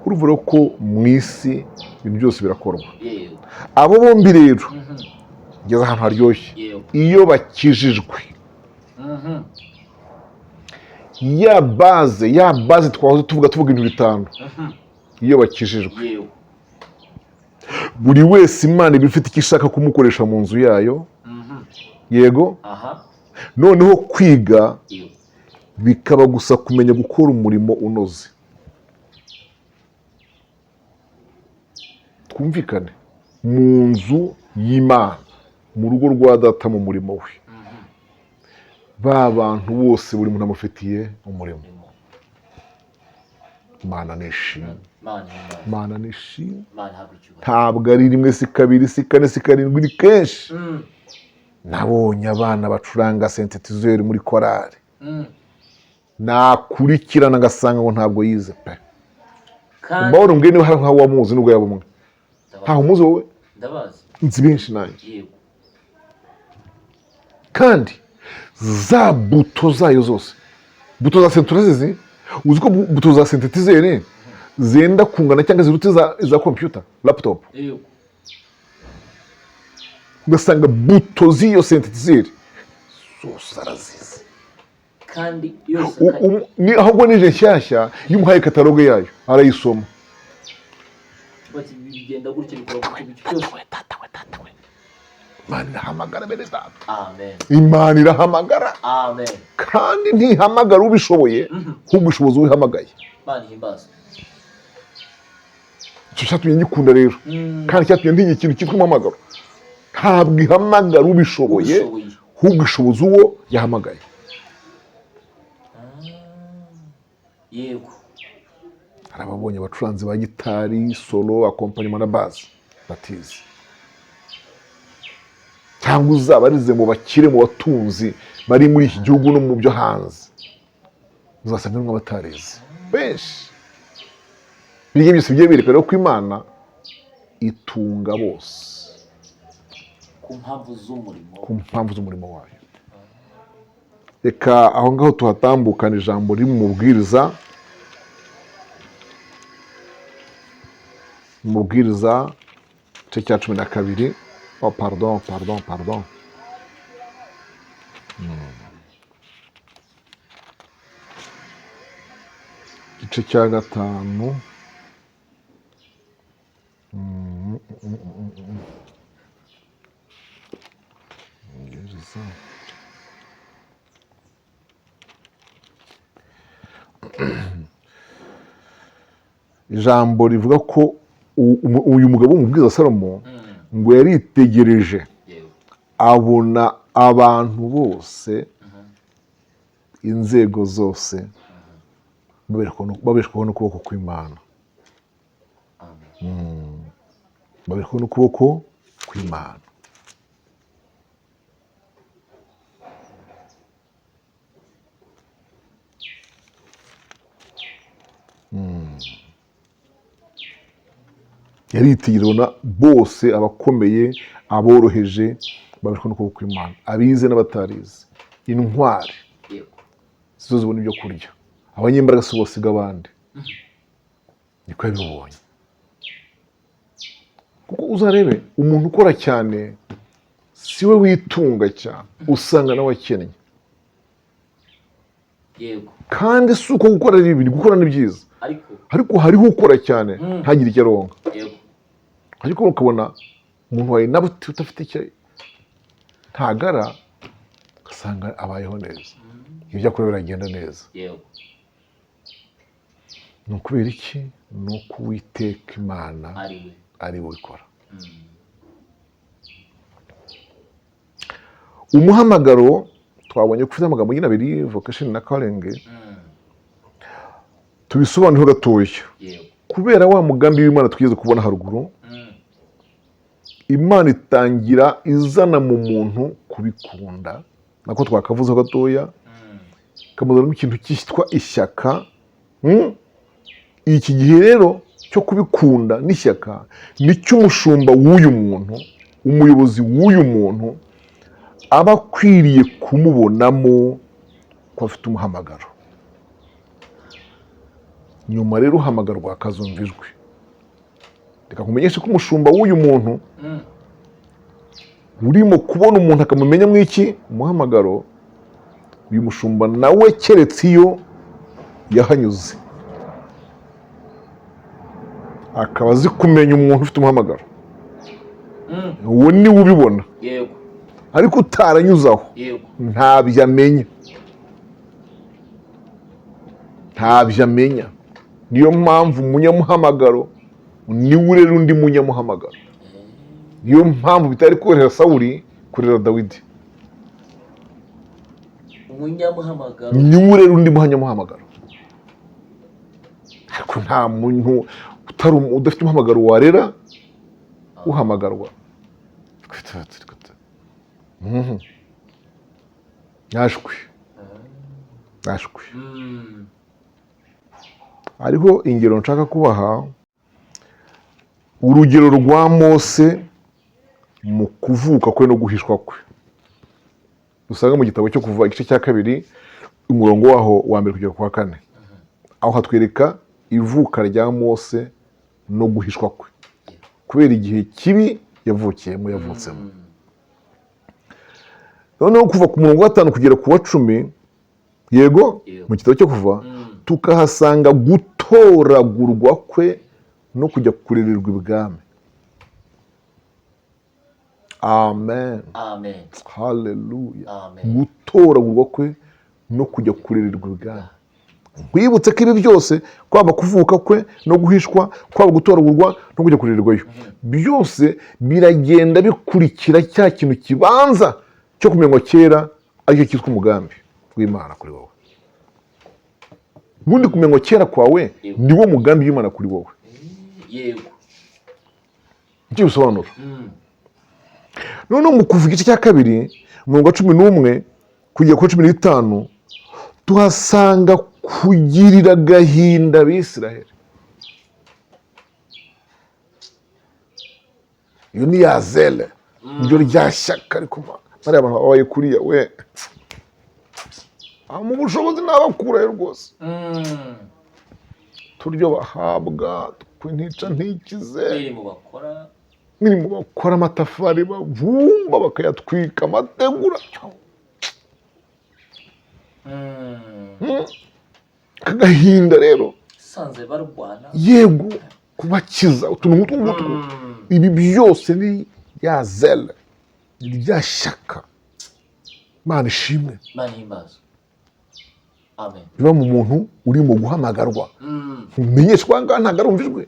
Speaker 1: Uruvura ko mu isi ibintu byose birakorwa. Abo bombi rero ngeze ahantu haryoshye iyo bakijijwe. Ya base twahoze tuvuga ibintu bitanu. Iyo bakijijwe buri wese Imana iba ifite icyo ishaka kumukoresha mu nzu yayo. Yego. Noneho kwiga bikaba gusa kumenya gukora umurimo unoze. Twumvikane, mu nzu y'Imana, mu rugo rwa Data, mu murimo we, ba bantu bose buri muntu amufitiye umurimo. Imana nishimwe, Imana nishimwe. Ntabwo ari rimwe, si kabiri, si kane, si karindwi, ni kenshi nabonye abana bacuranga synthetizer muri korali, nakurikirana ngasanga ngo ntabwo yize pe. Mbahora mbwe niba hari nkaho wamuzi nubwo yaba umwe. Ntaho umuzi wowe?
Speaker 2: Ndabazi.
Speaker 1: Nzi benshi nanjye. Kandi za buto zayo zose, buto za synthesizer, uzi ko buto za synthetizer zenda kungana cyangwa ziruta za computer, laptop. Ugasanga buto z'iyo synthesizer zose arazizi.
Speaker 2: Kandi yose
Speaker 1: ni ahubwo nije nshyashya y'umuhaye kataloge yayo arayisoma.
Speaker 2: Bigenda gutyo bikora byose.
Speaker 1: Imana irahamagara bene Data.
Speaker 2: Amen.
Speaker 1: Imana irahamagara.
Speaker 2: Amen.
Speaker 1: Kandi ntihamagara ubishoboye, nk'ubushobozi wihamagaye.
Speaker 2: Imana ihimbaza.
Speaker 1: Icyo cyatumye nyikunda rero, kandi cyatumye ntinya ikintu cyitwa umuhamagaro. Ntabwo ihamagara ubishoboye, nk'ubushobozi uwo yahamagaye.
Speaker 2: Yego.
Speaker 1: Hari ababonye abacuranzi ba gitari, solo, akompanyema na bass batizi. Cyangwa uzabarize mu bakire, mu batunzi bari muri iki gihugu no mu byo hanze, uzasanga nimwe batarize benshi. Ibyo byose bigiye berekana ko Imana itunga bose
Speaker 2: ku
Speaker 1: mpamvu z'umurimo wayo. Reka aho ngaho tuhatambukana ijambo riri mu mubwiriza, umubwiriza igice cya 12. Oh, pardon. Igice cya 5. Ijambo rivuga ko uyu mugabo w'umubwiriza Salomo ngo yaritegereje abona abantu bose, inzego zose babeshwaho n'ukuboko kw'Imana. babeshwaho n'ukuboko kw'Imana. Yaritegereza bose, abakomeye, aboroheje, babeshwaho n'ukuboko kw'Imana, abize n'abatarize, intwari zo zibona ibyo kurya, abanyembaraga si bosiga abandi. Niko yabibonye. Kuko uzarebe umuntu ukora cyane si we witunga cyane, usanga nawe akennye. Kandi si uko gukora ari bibi, gukora ni byiza, ariko hariho ukora cyane ntagire icyo aronka. Ariko ukabona umuntu wawe nawe udafite icyo ntagara, ugasanga abayeho neza, ibyo akora biragenda neza. Ni ukubera iki? Ni uko Uwiteka Imana ari we ubikora. Umuhamagaro twabonye kufite amagambo nyine abiri, vocation na calling, tubisobanuriho gatoya. Kubera wa mugambi w'Imana twigeze kubona haruguru, Imana itangira izana mu muntu kubikunda, nako twakavuzeho gatoya, ikamuzanamo ikintu cyitwa ishyaka. Iki gihe rero cyo kubikunda n'ishyaka nicyo umushumba w'uyu muntu, umuyobozi w'uyu muntu aba akwiriye kumubonamo ko afite umuhamagaro. Nyuma rero uhamagarwa akazumva ijwi. Reka kumenyesha ko umushumba w'uyu muntu urimo kubona umuntu akamumenya mu iki umuhamagaro, uyu mushumba nawe keretse iyo yahanyuze akaba azi kumenya umuntu ufite umuhamagaro, uwo niwe ubibona. Ariko utaranyuzaho ntabyo amenya, ntabyo amenya. Niyo mpamvu umunyamuhamagaro niwe urera undi munyamuhamagaro. Niyo mpamvu bitari korera Sawuli kurera Dawidi.
Speaker 2: Umunyamuhamagaro
Speaker 1: niwe urera undi munyamuhamagaro. Ariko nta muntu udafite umuhamagaro warera uhamagarwa. Nashwe. Hariho ingero nshaka kubaha. Urugero rwa Mose mu kuvuka kwe no guhishwa kwe, dusanga mu gitabo cyo Kuva igice cya 2 umurongo waho wa 1 kugera kwa 4. Aho hatwereka ivuka rya Mose no guhishwa kwe kubera igihe kibi yavutsemo. Noneho kuva ku murongo wa 5 kugera ku wa 10, yego mu gitabo cyo Kuva tukahasanga gutoragurwa kwe no kujya kurererwa ibwami. Amen. Haleluya. Gutoragurwa kwe no kujya kurererwa ibwami. Wibutse ko ibi byose, kwaba kuvuka kwe no guhishwa, kwaba gutoragurwa no kujya kurererwayo, byose biragenda bikurikira cya kintu kibanza cyo kumenywa kera, aricyo cyitwa umugambi w'Imana kuri wowe. Ubundi kumenywa kera kwawe niwo mugambi w'Imana kuri wowe.
Speaker 2: Yego.
Speaker 1: Icyo bisobanura. Noneho mu Kuva igice cya 2 umurongo wa 11 kugera ku 15 tuhasanga kugirira agahinda Abisiraheli. Iyo ni yazele, iryo rya shyaka. Ariko bariya abantu babaye kuriya we, mu bushobozi n'abakurayo rwose. Turyo bahabwa ntica ntikize, mwiri mu bakora amatafari bavumba bakayatwika amategura. Kagahinda rero
Speaker 2: sanze barwana,
Speaker 1: yego kubakiza utuntu nk'utu. Ibi byose ni yazele, rya shyaka. Imana ishimwe,
Speaker 2: Imana ihimbaza. Amen.
Speaker 1: biba mu muntu uri mu guhamagarwa. Umenyeshwa ngaha ntabwo arumvijwe,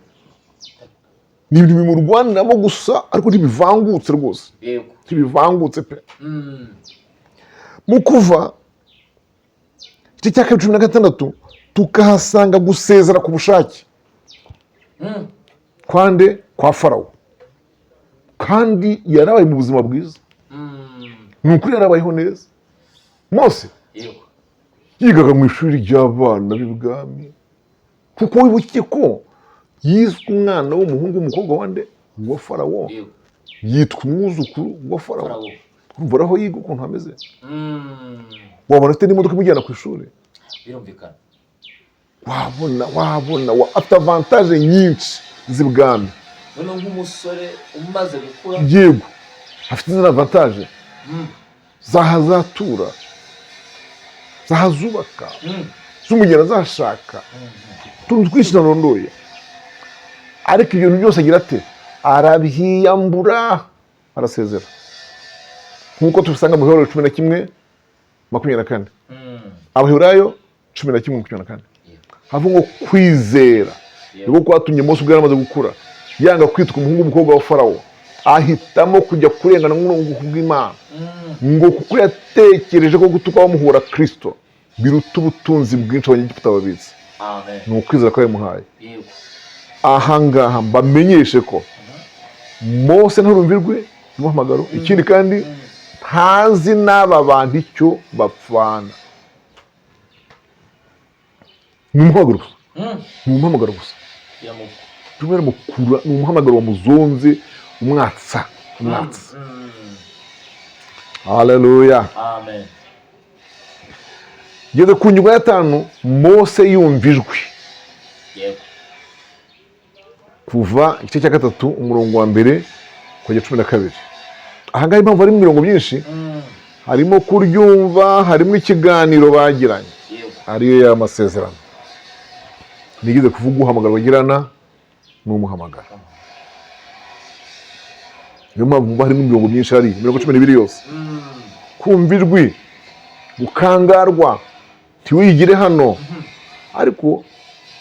Speaker 1: ni ibintu bimurwaniramo gusa, ariko ntibivangutse rwose. Ntibivangutse pe. Mu Kuva igice cya 16 tukahasanga gusezera ku bushake kwande kwa Farawo. kandi yarabaye mu buzima bwiza. Ni ukuri yarabayeho neza. Mose yigaga mu ishuri ry'abana b'ibwami, kuko wibuke ko yiswe umwana w'umuhungu w'umukobwa wande wa Farawo, yitwa umwuzukuru wa Farawo. Urumva aho yiga ukuntu hameze. Wabona afite n'imodoka imujyana ku ishuri,
Speaker 2: birumvikana.
Speaker 1: wabona afite avantage nyinshi z'ibwami.
Speaker 2: None nk'umusore umaze gukura,
Speaker 1: yego afite izina avantage zahazatura, zahazubaka, z'umugeni azashaka, tuntu twinshi narondoye. Ariko ibintu byose agira ate? Arabyiyambura, arasezera. Nk'uko tubisanga mu Baheburayo 11:24. Abaheburayo 11:24. Havuga ngo kwizera niko kwatumye Mose ubwo yaramaze gukura yanga kwitwa umuhungu w'umukobwa wa Farawo, ahitamo kujya kurengana n'uburuguko bw'Imana, ngo kuko yatekereje ko gutuka bamuhura Kristo biruta ubutunzi bwinshi Abanyegiputa babizi. Ni ukwizera ko yamuhaye. Ahangaha mbamenyeshe ko Mose ntarumvirwe n'umuhamagaro. Ikindi kandi ntazi n'aba bantu icyo bapfana. Ni umuhamagaro gusa. Ni umuhamagaro gusa. Tumere mukura, ni umuhamagaro wa muzonze umwatsa. Haleluya.
Speaker 2: Amen.
Speaker 1: Ngeze ku ngingo ya 5, Mose yumva ijwi. Kuva igice cya 3 umurongo wa 1 kugera 12. Ahangaha impamvu ari imirongo myinshi, harimo kuryumva, harimo ikiganiro bagiranye, ariyo y'amasezerano. Nigeze kuvuga uhamagara bagirana n'umuhamagara. Niyo mpamvu harimo imirongo myinshi, hari imirongo 12 yose. Kumva ijwi, gukangarwa, ntiwigire hano. Ariko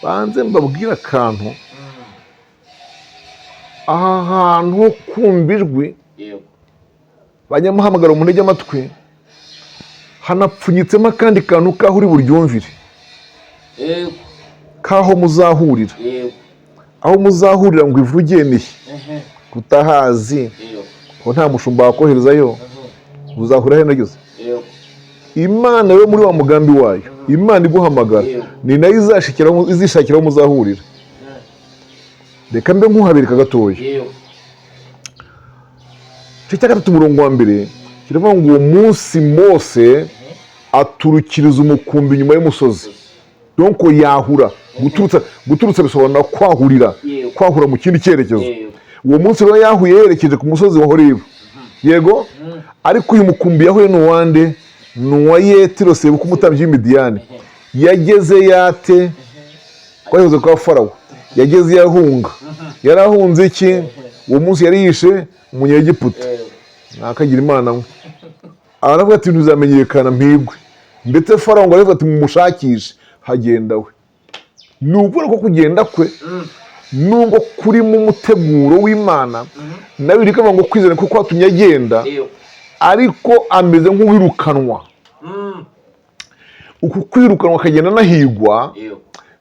Speaker 1: banze mbabwira akantu, aha hantu ho kumva ijwi banyamuhamagara mu ntege amatwi, hanapfunyitsemo akandi kantu kaho uri buryumvire, kaho muzahurira. Aho muzahurira ngo ivugeneye kutahazi, ko nta mushumba wakoherezayo, uzahura he nageze? Imana yo muri wa mugambi wayo, Imana iguhamagara, ni nayo izishakiraho muzahurira. Reka mbe nkuhabirika gatoya. Cyo cya 3 umurongo wa 1 kiravuga ngo uwo munsi Mose aturukiriza umukumbi inyuma y'umusozi. Donc yahura, guturutsa bisobanura kwahura mu kindi cyerekezo. Uwo munsi rero yahuye yerekeje ku musozi wa Horebu. Yego, ariko uyu mukumbi yahuye n'uwande, n'uwa Yetiro sebuka umutambyi w'Imidiyani. Yageze yate kwayoze kwa Farawo, yageze yahunga. Yarahunze iki? Uwo munsi yari yishe Umunyegiputa. Nakagira Imana mwe. Aravuga ati ntuzamenyekana mpigwe. Ndetse Farawo ngo aravuga ati mumushakishe, hagenda we. Ni ukubera ko kugenda kwe nubwo kuri mu muteguro w'Imana, nawe rikaba ngo kwizera ko kwatumye agenda, ariko ameze nk'uwirukanwa. Uku kwirukanwa akagenda nahigwa,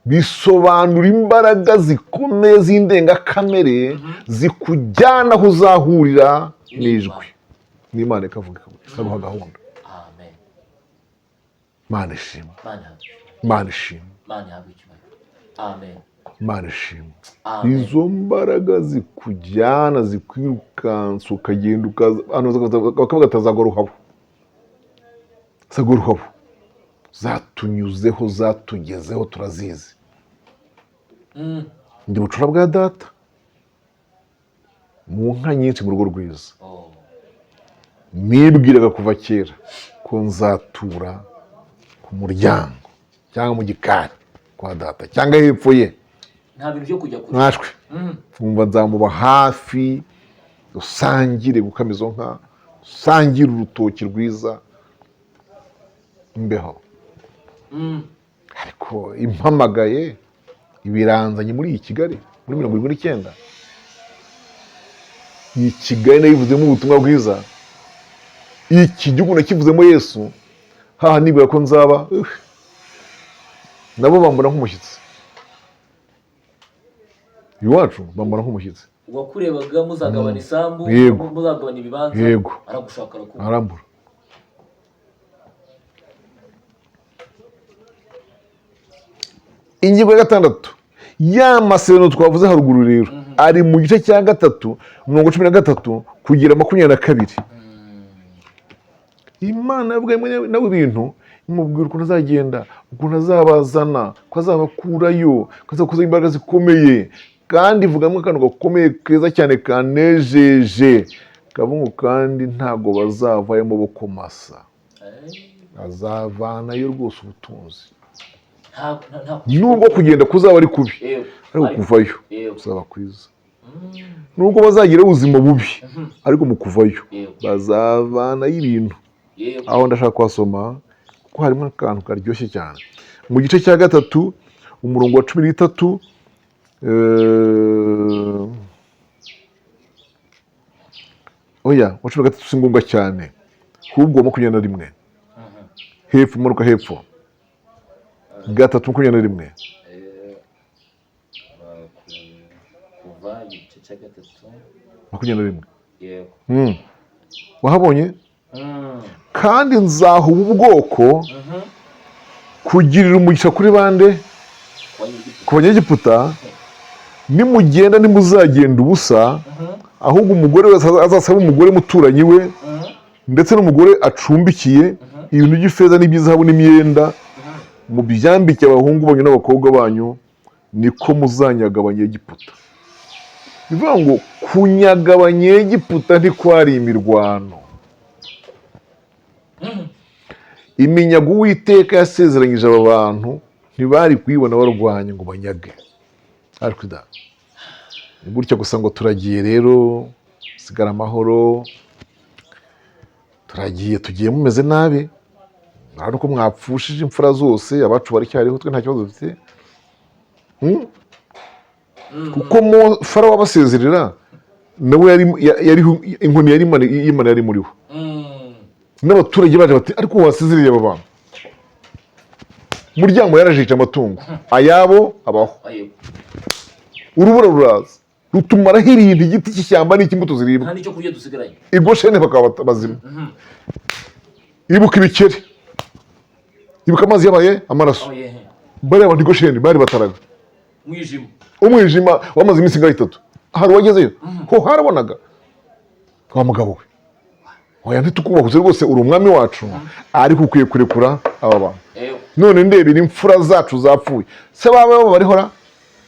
Speaker 1: bisobanura imbaraga zikomeye z'indengakamere zikujyana aho uzahurira n'ijwi. N'Imana ikavuga ikaguha gahunda.
Speaker 2: Amen.
Speaker 1: Mana ishimwe.
Speaker 2: Mana ishimwe. Amen.
Speaker 1: Mana ishimwe. Izo mbaraga zikujyana, zikwirukansa, ukagenda bakavuga atazagwa ruhabo. Zatunyuzeho, zatugezeho, turazizi. Ndi bucura bwa data mu nka nyinshi mu rugo rwiza. Nibwiraga kuva kera ko nzatura ku muryango cyangwa mu gikari kwa data cyangwa hepfo ye.
Speaker 2: Nta bintu byo kujya kure.
Speaker 1: Mwashwe. Umva nzamuba hafi, usangire gukama izo nka, usangire urutoki rwiza, mbeho. Ariko impamagaye ibiranzanye muri iyi Kigali muri 1979. Iyi Kigali nayivuzemo ubutumwa bwiza. Iki gihugu nakivuzemo Yesu. Haha nibwira ko nzaba nabo bambona nk'umushyitsi. Iwacu bambona nk'umushyitsi.
Speaker 2: uwakurebaga muzagabana isambu muzagabana ibibanza aragushaka
Speaker 1: arambura. Ingingo ya 6 ya masezerano twavuze haruguru rero ari mu gice cya 3 mirongo 13 kugera 22. Imana yavuga nawe ibintu imubwira ukuntu azagenda, ukuntu azabazana, ko azabakurayo, ko azakoza imbaraga zikomeye, kandi ivugamo akantu gakomeye keza cyane kanejeje kavuga kandi ntago bazavayo amaboko masa, azavanayo rwose ubutunzi. Nubwo kugenda kuzaba ari kubi ariko kuvayo kuzaba kwiza. Nubwo bazagira ubuzima bubi ariko mu kuvayo bazavanayo ibintu. Aho ndashaka kwasoma ko harimo akantu karyoshye cyane mu gice cya 3 umurongo wa 13 oya wa 13 si ngombwa cyane, ahubwo 21 hepfo muruka hepfo 3:21
Speaker 2: kuva igice cya
Speaker 1: 3:21 wahabonye? Kandi nzaha ubu bwoko kugirira umugisha kuri bande? Ku Banyegiputa. Nimugenda ntimuzagenda ubusa, ahubwo umugore wese azasaba umugore muturanyi we ndetse n'umugore acumbikiye ibintu by'ifeza n'iby'izahabu n'imyenda, mu byambike abahungu banyu n'abakobwa banyu, niko muzanyaga Abanyegiputa. Bivuga ngo kunyaga Abanyegiputa ntikwari imirwano. Iminyago Uwiteka yasezeranyije aba bantu ntibari kuyibona barwanya ngo banyage. Ariko gutya gusa ngo turagiye rero sigara amahoro, turagiye tugiye mumeze nabi, ariko mwapfushije imfura zose, abacu baracyariho, twe nta kibazo dufite. Kuko Farawo abasezerera nawe yari inkoni y'Imana yari muriho. N'abaturage baje bati ariko wasezereye aba bantu. Muryango yarajica amatungo ayabo abaho. Urubura ruraza rutumaraho ibintu, igiti cy'ishyamba n'ikimbuto ziribwa,
Speaker 2: nta nicyo kurya dusigaranye.
Speaker 1: Igoshene bakaba bazima. Ibuka ibikeri, ibuka amazi yabaye amaraso. Bari abantu Igoshene bari bataraga umwijima wamaze iminsi 3. Hari wagezeyo ho harabonaga kwa mugabo we. Oya ntitukubahuze rwose, uri umwami wacu, ariko ukwiye kurekura aba bantu. None ndebera imfura zacu zapfuye, se babe barihora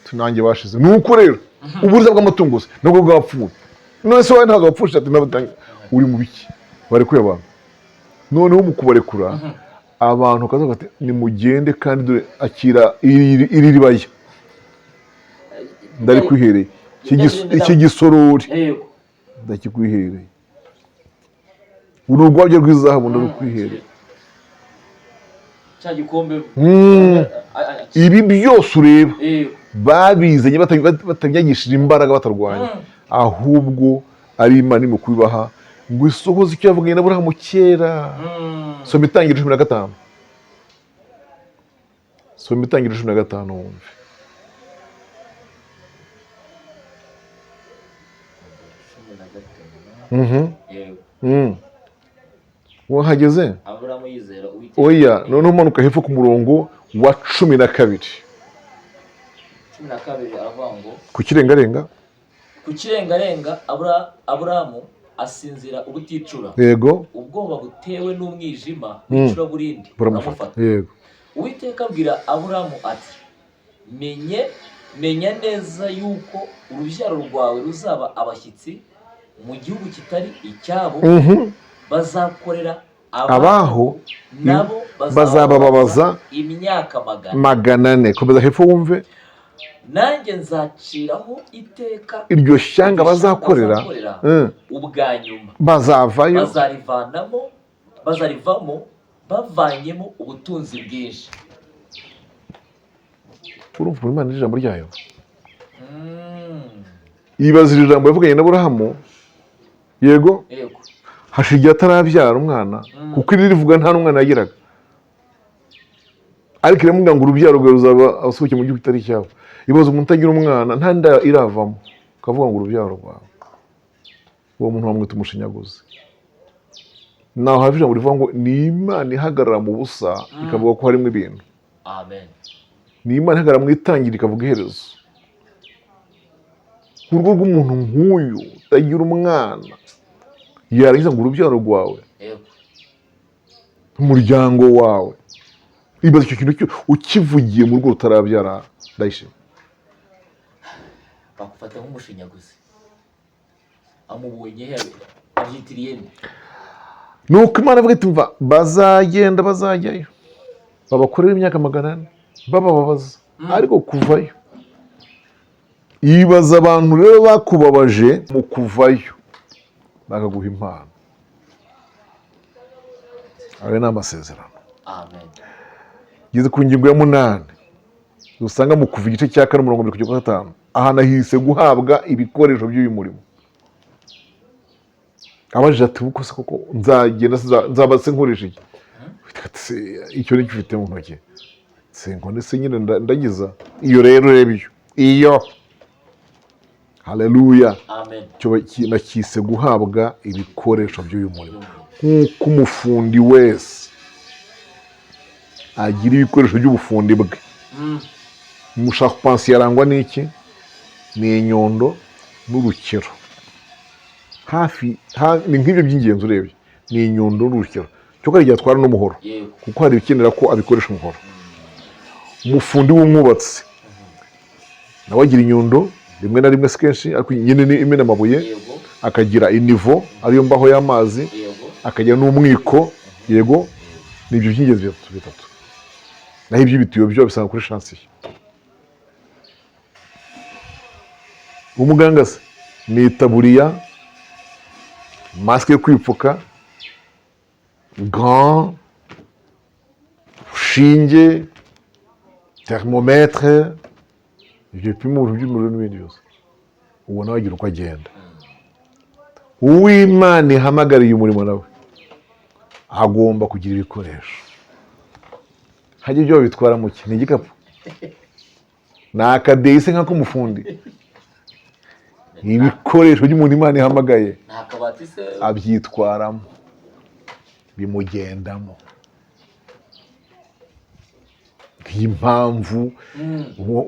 Speaker 1: tunange bashize. Nuko rero uburiza bw'amatungo se nabwo bwapfuye. None se wowe ntazo wapfusha ati nabatanga uri mu biki? Barekuye abantu. Noneho mu kubarekura abantu kaza bati nimugende kandi dore akira iri ribaya ndari kwihereye iki gisorori ndakikwihereye, urugwabyo rw'izahabu ndari kwihereye.
Speaker 2: Cya gikombe
Speaker 1: ibi byose ureba babizanye batabyagishije imbaraga, batarwanya, ahubwo ari Imana irimo kubibaha ngo isohoze icyo yavuganye na Aburahamu kera. Soma Itangiriro 15. Soma Itangiriro 15 wumve. Wahageze?
Speaker 2: Aburahamu yizera Uwiteka.
Speaker 1: Oya, noneho umanuka hepfo ku murongo wa 12.
Speaker 2: 12 aravuga ngo
Speaker 1: ku kirengarenga
Speaker 2: Aburahamu asinzira ubuticura.
Speaker 1: Yego.
Speaker 2: Ubwoba butewe n'umwijima w'icura burindi buramufata.
Speaker 1: Yego.
Speaker 2: Uwiteka abwira Aburahamu ati menya neza yuko urubyaro rwawe ruzaba abashyitsi mu gihugu kitari icyabo, bazakorera
Speaker 1: abaho
Speaker 2: nabo
Speaker 1: bazababaza
Speaker 2: imyaka
Speaker 1: 400. Komeza hepfo wumve.
Speaker 2: Nanjye nzaciraho iteka
Speaker 1: iryo shyanga bazakorera
Speaker 2: ubwa nyuma,
Speaker 1: bazavayo
Speaker 2: bazarivamo bavanyemo ubutunzi bwinshi.
Speaker 1: Urumva Imana ijambo ryayo. Ibazira ijambo yavuganye na Aburahamu. Yego. Hashigiye atarabyara umwana, kuko iri rivuga nta n'umwana yagiraga, ariko iramubwira ngo urubyaro rwawe ruzaba asohoke mu gihugu kitari cyabo. Ibaza umuntu utagira umwana, nta nda iravamo ukavuga ngo urubyaro rwawe, uwo muntu bamwita umushinyaguzi. naho hafi ijambo rivuga ngo ni Imana ihagarara mu busa ikavuga ko harimo ibintu.
Speaker 2: Amen.
Speaker 1: Ni Imana ihagarara mu itangira ikavuga iherezo. Urugo rw'umuntu nk'uyu utagira umwana yarangiza ngo urubyaro rwawe, umuryango wawe, ibaza icyo kintu ukivugiye mu rugo rutarabyara, ndayishima.
Speaker 2: Bakufata nk'umushinyaguzi, amubonye abyitiriye nde?
Speaker 1: Nuko Imana avuga iti mva bazagenda bazajyayo babakorera imyaka 400 bababaza, ariko kuvayo ibaza abantu rero bakubabaje mu kuvayo bakaguha impano. Ayo ni amasezerano.
Speaker 2: Amen.
Speaker 1: Ngeze ku ngingo ya 8 dusanga mu kuva igice cya 4:25 ahana hise guhabwa ibikoresho by'uyu murimo. Abajije ati uko se koko nzagenda nzaba se nkoresha iki? Icyo ni cyufite mu ntoki. Senkone se nyine ndagiza iyo rero rebyo. Iyo. Haleluya.
Speaker 2: Amen.
Speaker 1: Cyo nakise guhabwa ibikoresho by'uyu murimo. Nk'uko umufundi wese agira ibikoresho by'ubufundi bwe. Mushaka pansi yarangwa n'iki? Ni inyundo n'urukero. Hafi ni nk'ibyo by'ingenzi urebye, ni inyundo n'urukero. Cyo kandi yatwara n'umuhoro, kuko hari bikenera ko abikoresha umuhoro. Umufundi w'umwubatsi nawe agira inyundo rimwe na rimwe kenshi, ariko nyine ni imena amabuye, akagira inivo ariyo mbaho y'amazi, akagira n'umwiko. Yego, nibyo by'ingenzi bitatu. Naho iby'ibitiyo byo bisanga kuri chansiye. Umuganga se ni itaburiya, masike yo kwipfuka, gant, shinge, thermometre, ibyo bipima by'umuriro n'ibindi byose. Ubona wagira uko agenda. Uw'Imana ihamagariye umurimo nawe agomba kugira ibikoresho. Hajya ibyo bitwara mu ki? Ni igikapu? Ni akadeyi se nk'ak'umufundi? Ibikoresho by'umuntu Imana ihamagaye abyitwaramo, bimugendamo. Nk'impamvu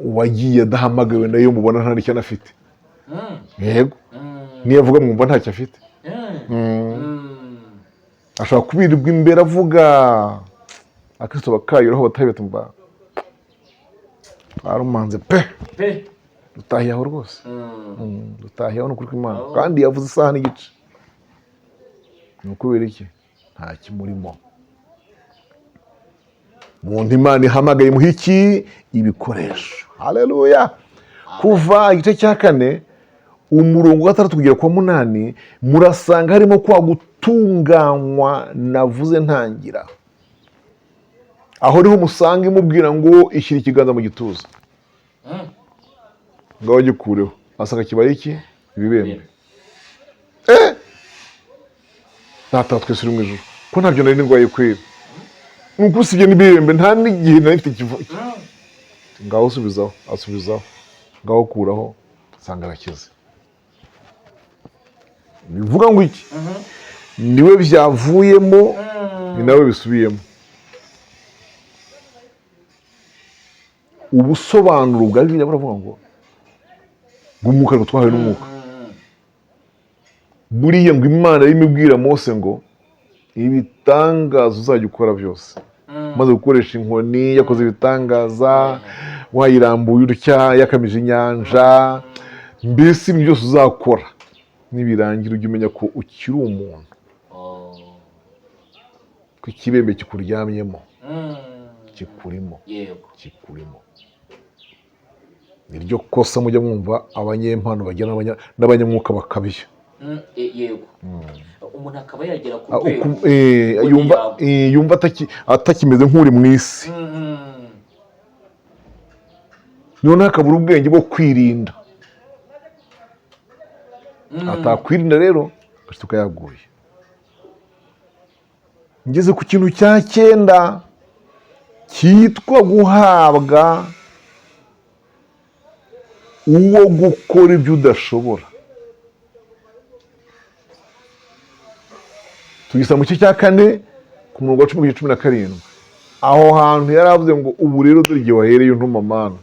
Speaker 1: uwagiye adahamagawe nayo mubona nta n'icyo anafite. Yego, niyo avuga mwumva ntacyo afite. Ashobora kubirirwa imbere avuga akristo bakayuraho batahibeta mba twarumanze pe dutahiyeho rwose. Dutahiyeho n'ukuri kw'Imana, kandi yavuze isaha n'igice. Ni ukubera iki? Nta kimurimo. Umuntu Imana ihamagaye muha iki? Ibikoresho. Haleluya. Kuva igice cya 4 umurongo wa 6 kugera kwa 8 murasanga harimo kwa gutunganywa navuze ntangira. Aho niho musanga imubwira ngo ishyira ikiganza mu gituza. Ngaho gikureho. Asaka kibaye iki? Ibibembe. Data twese uri mu ijuru, ko ntabyo nari ndwaye kwera. Nuko usibye n'ibibembe nta n'igihe nari mfite ikivu. Ngaho usubizaho, asubizaho. Ngaho kuraho, sanga arakize. Bivuga ngo iki? Niwe byavuyemo, ni nawe bisubiyemo. Ubusobanuro bwa Bibiliya buravuga ngo umwuka gutwawe n'umwuka. Buriya ngo Imana imibwira Mose ngo ibitangaza uzajya ukora byose. Maze gukoresha inkoni yakoze ibitangaza, wayirambuye utya yakamije inyanja, mbese ibyo byose uzakora nibirangira ujye umenya ko ukiri umuntu. Ko ikibembe kikuryamyemo kikurimo, kikurimo. Niryo kosa mujya mwumva abanyempano bagira n'abanyamwuka bakabije.
Speaker 2: Yego. Umuntu akaba yagera ku rwego
Speaker 1: yumva atakimeze nk'uri mu isi. None akabura ubwenge bwo kwirinda. Atakwirinda rero gashituka yaguye. Ngeze ku kintu cya 9 cyitwa guhabwa uwo gukora ibyo udashobora. Tugisa mu gice cya 4 ku murongo wa 10-17, aho hantu yari avuze ngo ubu rero dore igihe wahereye untuma mana.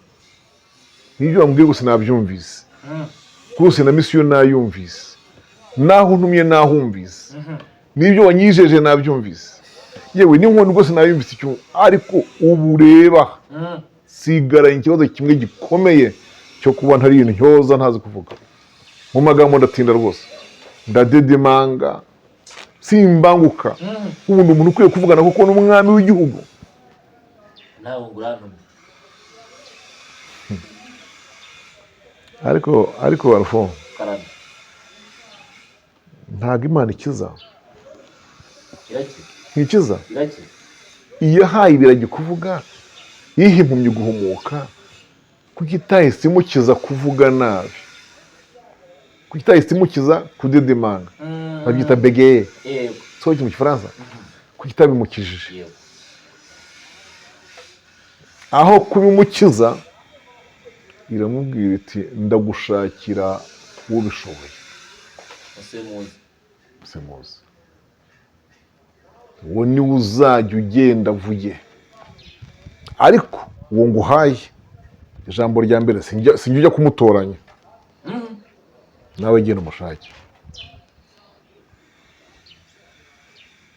Speaker 1: Nibyo bambwiye gusa nabyumvise, rwose na misiyo nayumvise, naho untumye nahumvise, nibyo wanyijeje nabyumvise, yewe n'inkoni rwose nayumvise icyo, ariko ubu reba sigaranye ikibazo kimwe gikomeye cyo kuba ntari intyoza ntazi kuvuga. Mu magambo ndatinda rwose, ndadedemanga, simbanguka. Ubundi umuntu ukwiye kuvugana kuko n'umwami w'igihugu.
Speaker 2: Nawe ngurantumye.
Speaker 1: Ariko Alphonse,
Speaker 2: Karame.
Speaker 1: ntabwo Imana ikiza.
Speaker 2: Iraki.
Speaker 1: Ntikiza.
Speaker 2: Iraki.
Speaker 1: Iyo haye ibiragi kuvuga, yiha impumyi guhumuka, kuko itahise imukiza kuvuga nabi, kuko itahise imukiza kudedemanga, babyita begeye.
Speaker 2: Yego.
Speaker 1: Sohoke mu Gifaransa, kuko itabimukijije.
Speaker 2: Yego.
Speaker 1: Aho kubimukiza iramubwira iti ndagushakira ubishoboye. Semuzi. Uwo niwe uzajya ugenda avuye. Ariko uwo nguhaye ijambo rya mbere sinjya ujya kumutoranya. Nawe genda umushake.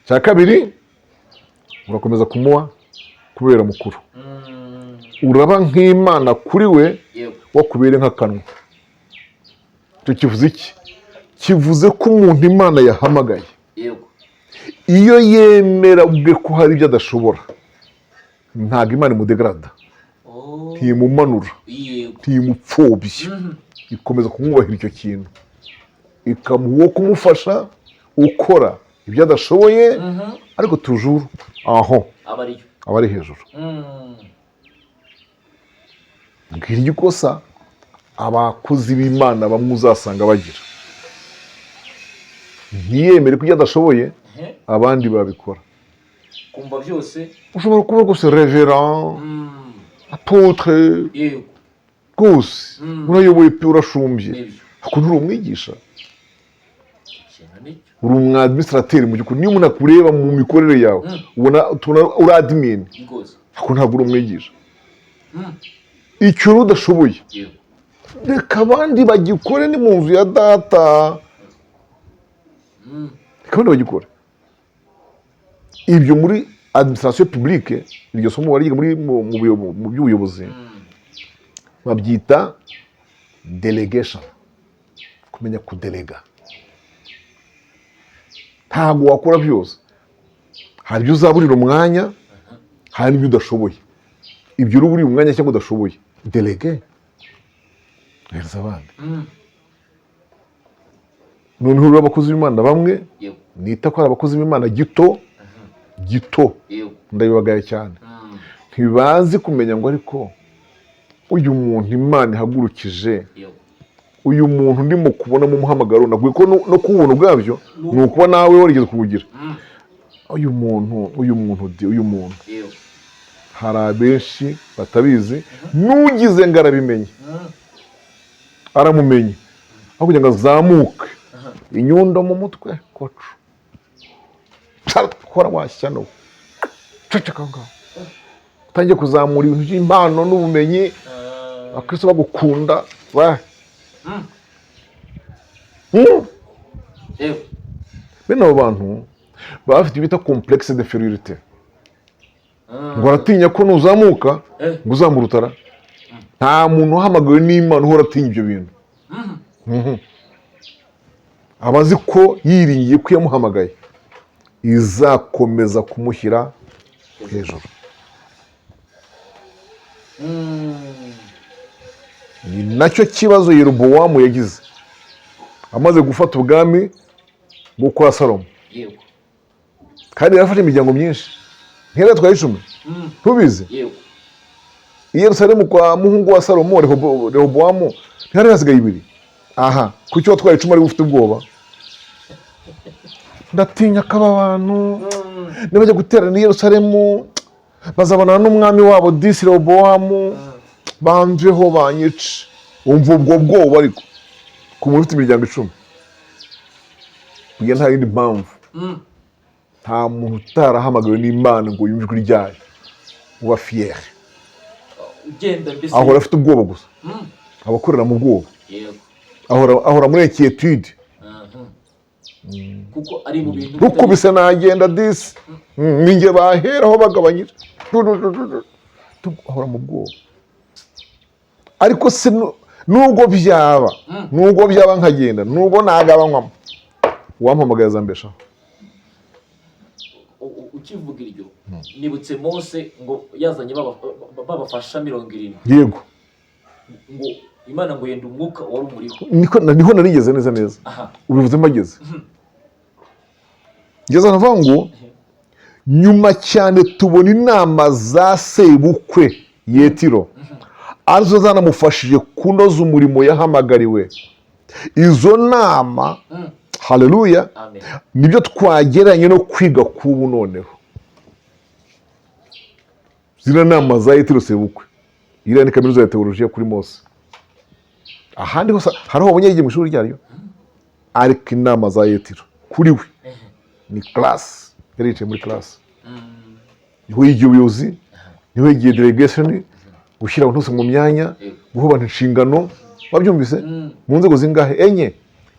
Speaker 1: Cya kabiri, urakomeza kumuha kubera mukuru. Uraba nk'Imana kuri we, wakubere nk'akanwa. Icyo kivuze iki? Kivuze ko umuntu Imana yahamagaye, iyo yemera ubwe ko hari ibyo adashobora, ntabwo Imana imudegrada, ntimumanura, ntimupfobya, ikomeza kumwubahira icyo kintu, ikamuha uwo kumufasha ukora ibyo adashoboye, ariko tujuru aho aba ari hejuru. Mbwira ikosa abakozi b'Imana bamwe uzasanga bagira, ntiyemere ko ibyo adashoboye abandi babikora.
Speaker 2: Kumva byose
Speaker 1: ushobora kuba rwose reverend, apotre, rwose urayoboye pe, urashumbye, ariko nturi umwigisha, uri umwadministrateri mu by'ukuri. Niyo umuntu akureba mu mikorere yawe ubona uri admin, ariko ntabwo uri umwigisha. Icyo udashoboye reka abandi bagikore, ni mu nzu ya data, reka abandi bagikore. Ibyo muri administration publique, iryo somo wariga mu by'ubuyobozi, babyita delegation, kumenya kudelega. Ntabwo wakora byose, hari ibyo uzaburira umwanya, hari n'ibyo udashoboye. Ibyo uruburiye umwanya cyangwa udashoboye, delege, hereza abandi. Noneho uri abakozi b'Imana bamwe, nita ko ari abakozi b'Imana gito, ndabibagaye cyane, ntibazi kumenya ngo ariko uyu muntu Imana ihagurukije, uyu muntu ndimo kubona mu muhamagaro, naguye ko no kubona ubwabyo ni ukuba nawe warigeze kuwugira. Uyu muntu hari abenshi batabizi, n'ugize ngo arabimenye, aramumenye, aho kugira ngo azamuke inyundo mu mutwe, kocu kora washyano, ceceka ngaho, utangiye kuzamura ibintu by'impano n'ubumenyi, abakristo bagukunda. Bene abo bantu baba bafite ibita complexe d'infériorité, ngo aratinya ko nuzamuka ngo uzamurutara. Nta muntu uhamagawe n'Imana uhora atinya ibyo bintu. Abazi ko yiringiye ko yamuhamagaye izakomeza kumushyira hejuru. Ni nacyo kibazo Yerobowamu yagize amaze gufata ubwami bwo kwa Salomo, kandi yarafashe imiryango myinshi, nk'era twari 10, ntubizi? I Yerusalemu kwa muhungu wa Salomo Rehobowamu ntihari hasigaye 2. Aha, kuki watwaye 10 ari ufite ubwoba? Ndatinya ko abantu nibajya guterana i Yerusalemu bazabona n'umwami wabo disi Rehobowamu, bamveho banyice. umva ubwo bwoba ariko ku muntu ufite imiryango 10 nta yindi mpamvu nta muntu utarahamagawe n'Imana ngo yumve ijwi ryayo uba fier
Speaker 2: ugenda mbese
Speaker 1: ahora afite ubwoba gusa abakorera mu bwoba ahora muri inquiétude
Speaker 2: kuko ari mu bintu
Speaker 1: kuko bisa nagenda disi ninjye baheraho bagabanyira ahora mu bwoba ariko se nubwo byaba nkagenda nubwo nagabanywamo wampamagaye zambeshaho
Speaker 2: ukivuga iryo nibutse Mose ngo yazanye babafasha 70
Speaker 1: yego
Speaker 2: ngo Imana ngo yenda umwuka wari umuriho
Speaker 1: niho narigeze neza ubivuze mageze ngeze navuga ngo nyuma cyane tubona inama za sebukwe Yetiro arizo zanamufashije kunoza umurimo yahamagariwe izo nama haleluya nibyo twageranye no kwiga kubu noneho zina nama za Yetiro sebukwe iriya ni kaminuza ya teolojiya kuri Mose ahandi hose hariho abanyagiye mu ishuri ryaryo ariko inama za Yetiro kuri we ni class yaricaye muri class niho yigiye ubuyobozi niho yigiye delegation gushyira abantu bose mu myanya guha abantu inshingano babyumvise mu nzego zingahe enye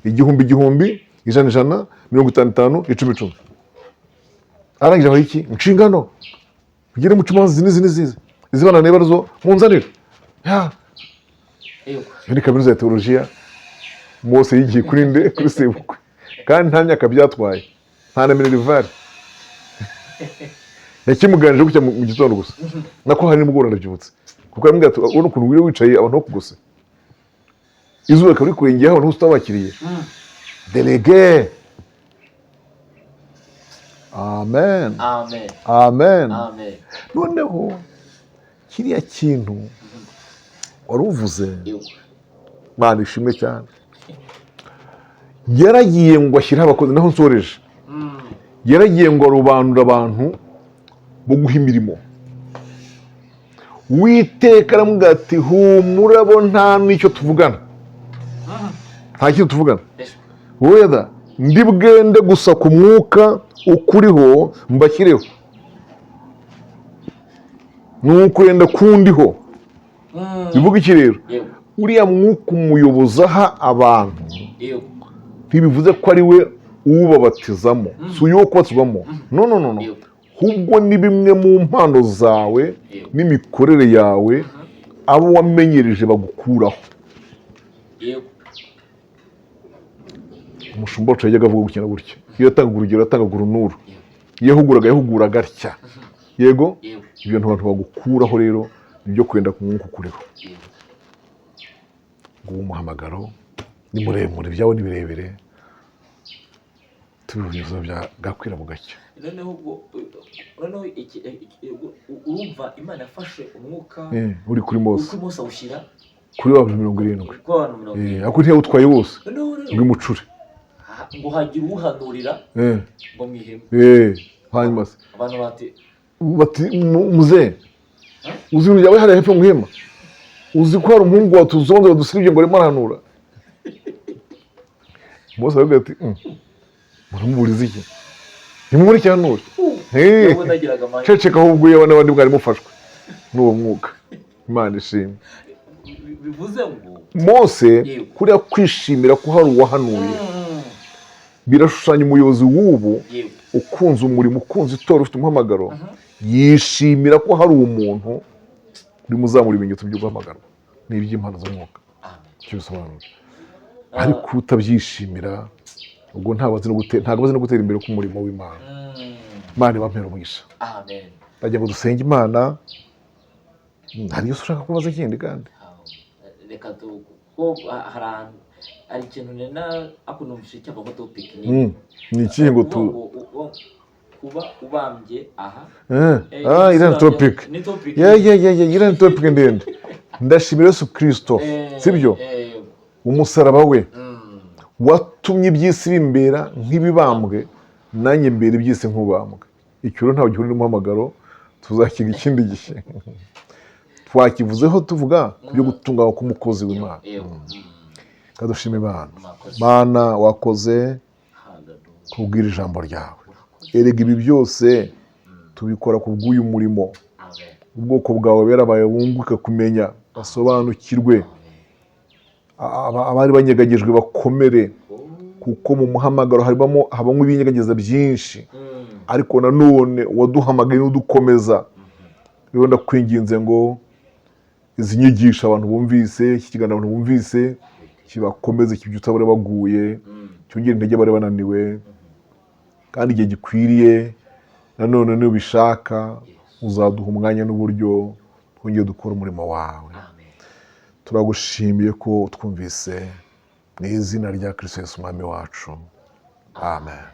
Speaker 1: 1000 100 150 50 arangije aho iki inshingano ugire mu cumanzi nizi izibana nebazo munzanira ni kaminuza ya teolojiya Mose yigiye kuri nde kuri sebukwe kandi nta myaka byatwaye nta na minerivare yakimuganije gutya mu gitondo gusa nako hari nimugora ndabyutse kuko yambwiye ati ubona ukuntu wire wicaye abantu ho kuguse izuba kari kurengeye abantu utabakiriye delege amen noneho kiriya kintu wari uvuze Mana ishimwe cyane yaragiye ngo ashyiraho abakozi naho nsoreje yaragiye ngo arobanura abantu bo guha imirimo Uwiteka aramubwira ati humura bo nta n'icyo tuvugana nta kintu tuvugana weda ndi bwende gusa ku mwuka ukuriho mbashyireho nuko yenda kundiho bivuga iki rero uriya mwuka umuyoboza aha abantu ntibivuze ko ari we uwubabatizamo si uyu wo kubatizwamo no ahubwo ni bimwe mu mpano zawe n'imikorere yawe abo wamenyereje bagukuraho umushumba wacu yajyaga avuga gukina gutya iyo yatangaga urugero yatangaga urunuru iyo yahuguraga atya yego ibintu abantu bagukuraho rero nibyo kwenda ku mwuka ukuriho ngo umuhamagaro ni muremure ibyawe ni birebire tubivuze byakwira mu gacyo
Speaker 2: noneho urumva Imana yafashe umwuka
Speaker 1: uri kuri Mose
Speaker 2: awushyira
Speaker 1: kuri wa 70 ako ntiyawutwaye wose bw'imucure
Speaker 2: ngo hagira uhanurira ngo mwiheme
Speaker 1: hanyuma se
Speaker 2: abantu
Speaker 1: bati muze uzi ibintu byawe hariya hepfo muhema uzi ko hari umuhungu watuzonze wadusiribye ngo arimo arahanura Mose aravuga ati muramuburiza iki nimumuri cyanura ceceka ahubwo yewe n'abandi bwari mufashwe n'uwo mwuka Imana ishimwe
Speaker 2: bivuze ngo
Speaker 1: Mose kuriya kwishimira ko hari uwahanuye birashushanya umuyobozi w'ubu ukunze umurimo ukunze itora ufite umuhamagaro yishimira ko hari umuntu uri muzamura ibimenyetso by'uguhamagarwa n'iby'impano z'umwuka icyo bisobanura ariko utabyishimira ubwo ntabwo azi no gutera imbere k'umurimo w'Imana Imana ibampera umugisha ndagira ngo dusenge Imana hari iyo ushaka kubaza ikindi kandi
Speaker 2: reka ko hari ikintu nena akunumvishe cyangwa topic ni
Speaker 1: ikihe ngo
Speaker 2: kuba ubambye aha
Speaker 1: iriya topic iriya topic ndende ndashimira Yesu Kristo sibyo umusaraba we watumye iby'isi bimbera nk'ibibambwe nanjye mbere iby'isi nk'ubambwe icyo rero ntabwo gihurira n'umuhamagaro tuzakiga ikindi gihe twakivuzeho tuvuga ku byo gutunganywa k'umukozi w'Imana. Kadushima Imana. Mana wakoze kubwira ijambo ryawe. Erega ibi byose tubikora ku bw'uyu murimo. Ubwoko bwawe berabaye bunguke kumenya, basobanukirwe, abari banyegagejwe bakomere, kuko mu muhamagaro habamo ibinyegageza byinshi, ariko nanone waduhamagaye n'udukomeza. Rero ndakwinginze ngo izi nyigisho abantu bumvise, iki kiganiro abantu bumvise kibakomeze, kibyutse abari baguye, cyongere intege abari bananiwe, kandi igihe gikwiriye nanone nubishaka uzaduha umwanya n'uburyo twongeye dukora umurimo wawe. Turagushimiye ko twumvise mu izina rya Kristo Yesu umwami wacu. Amen.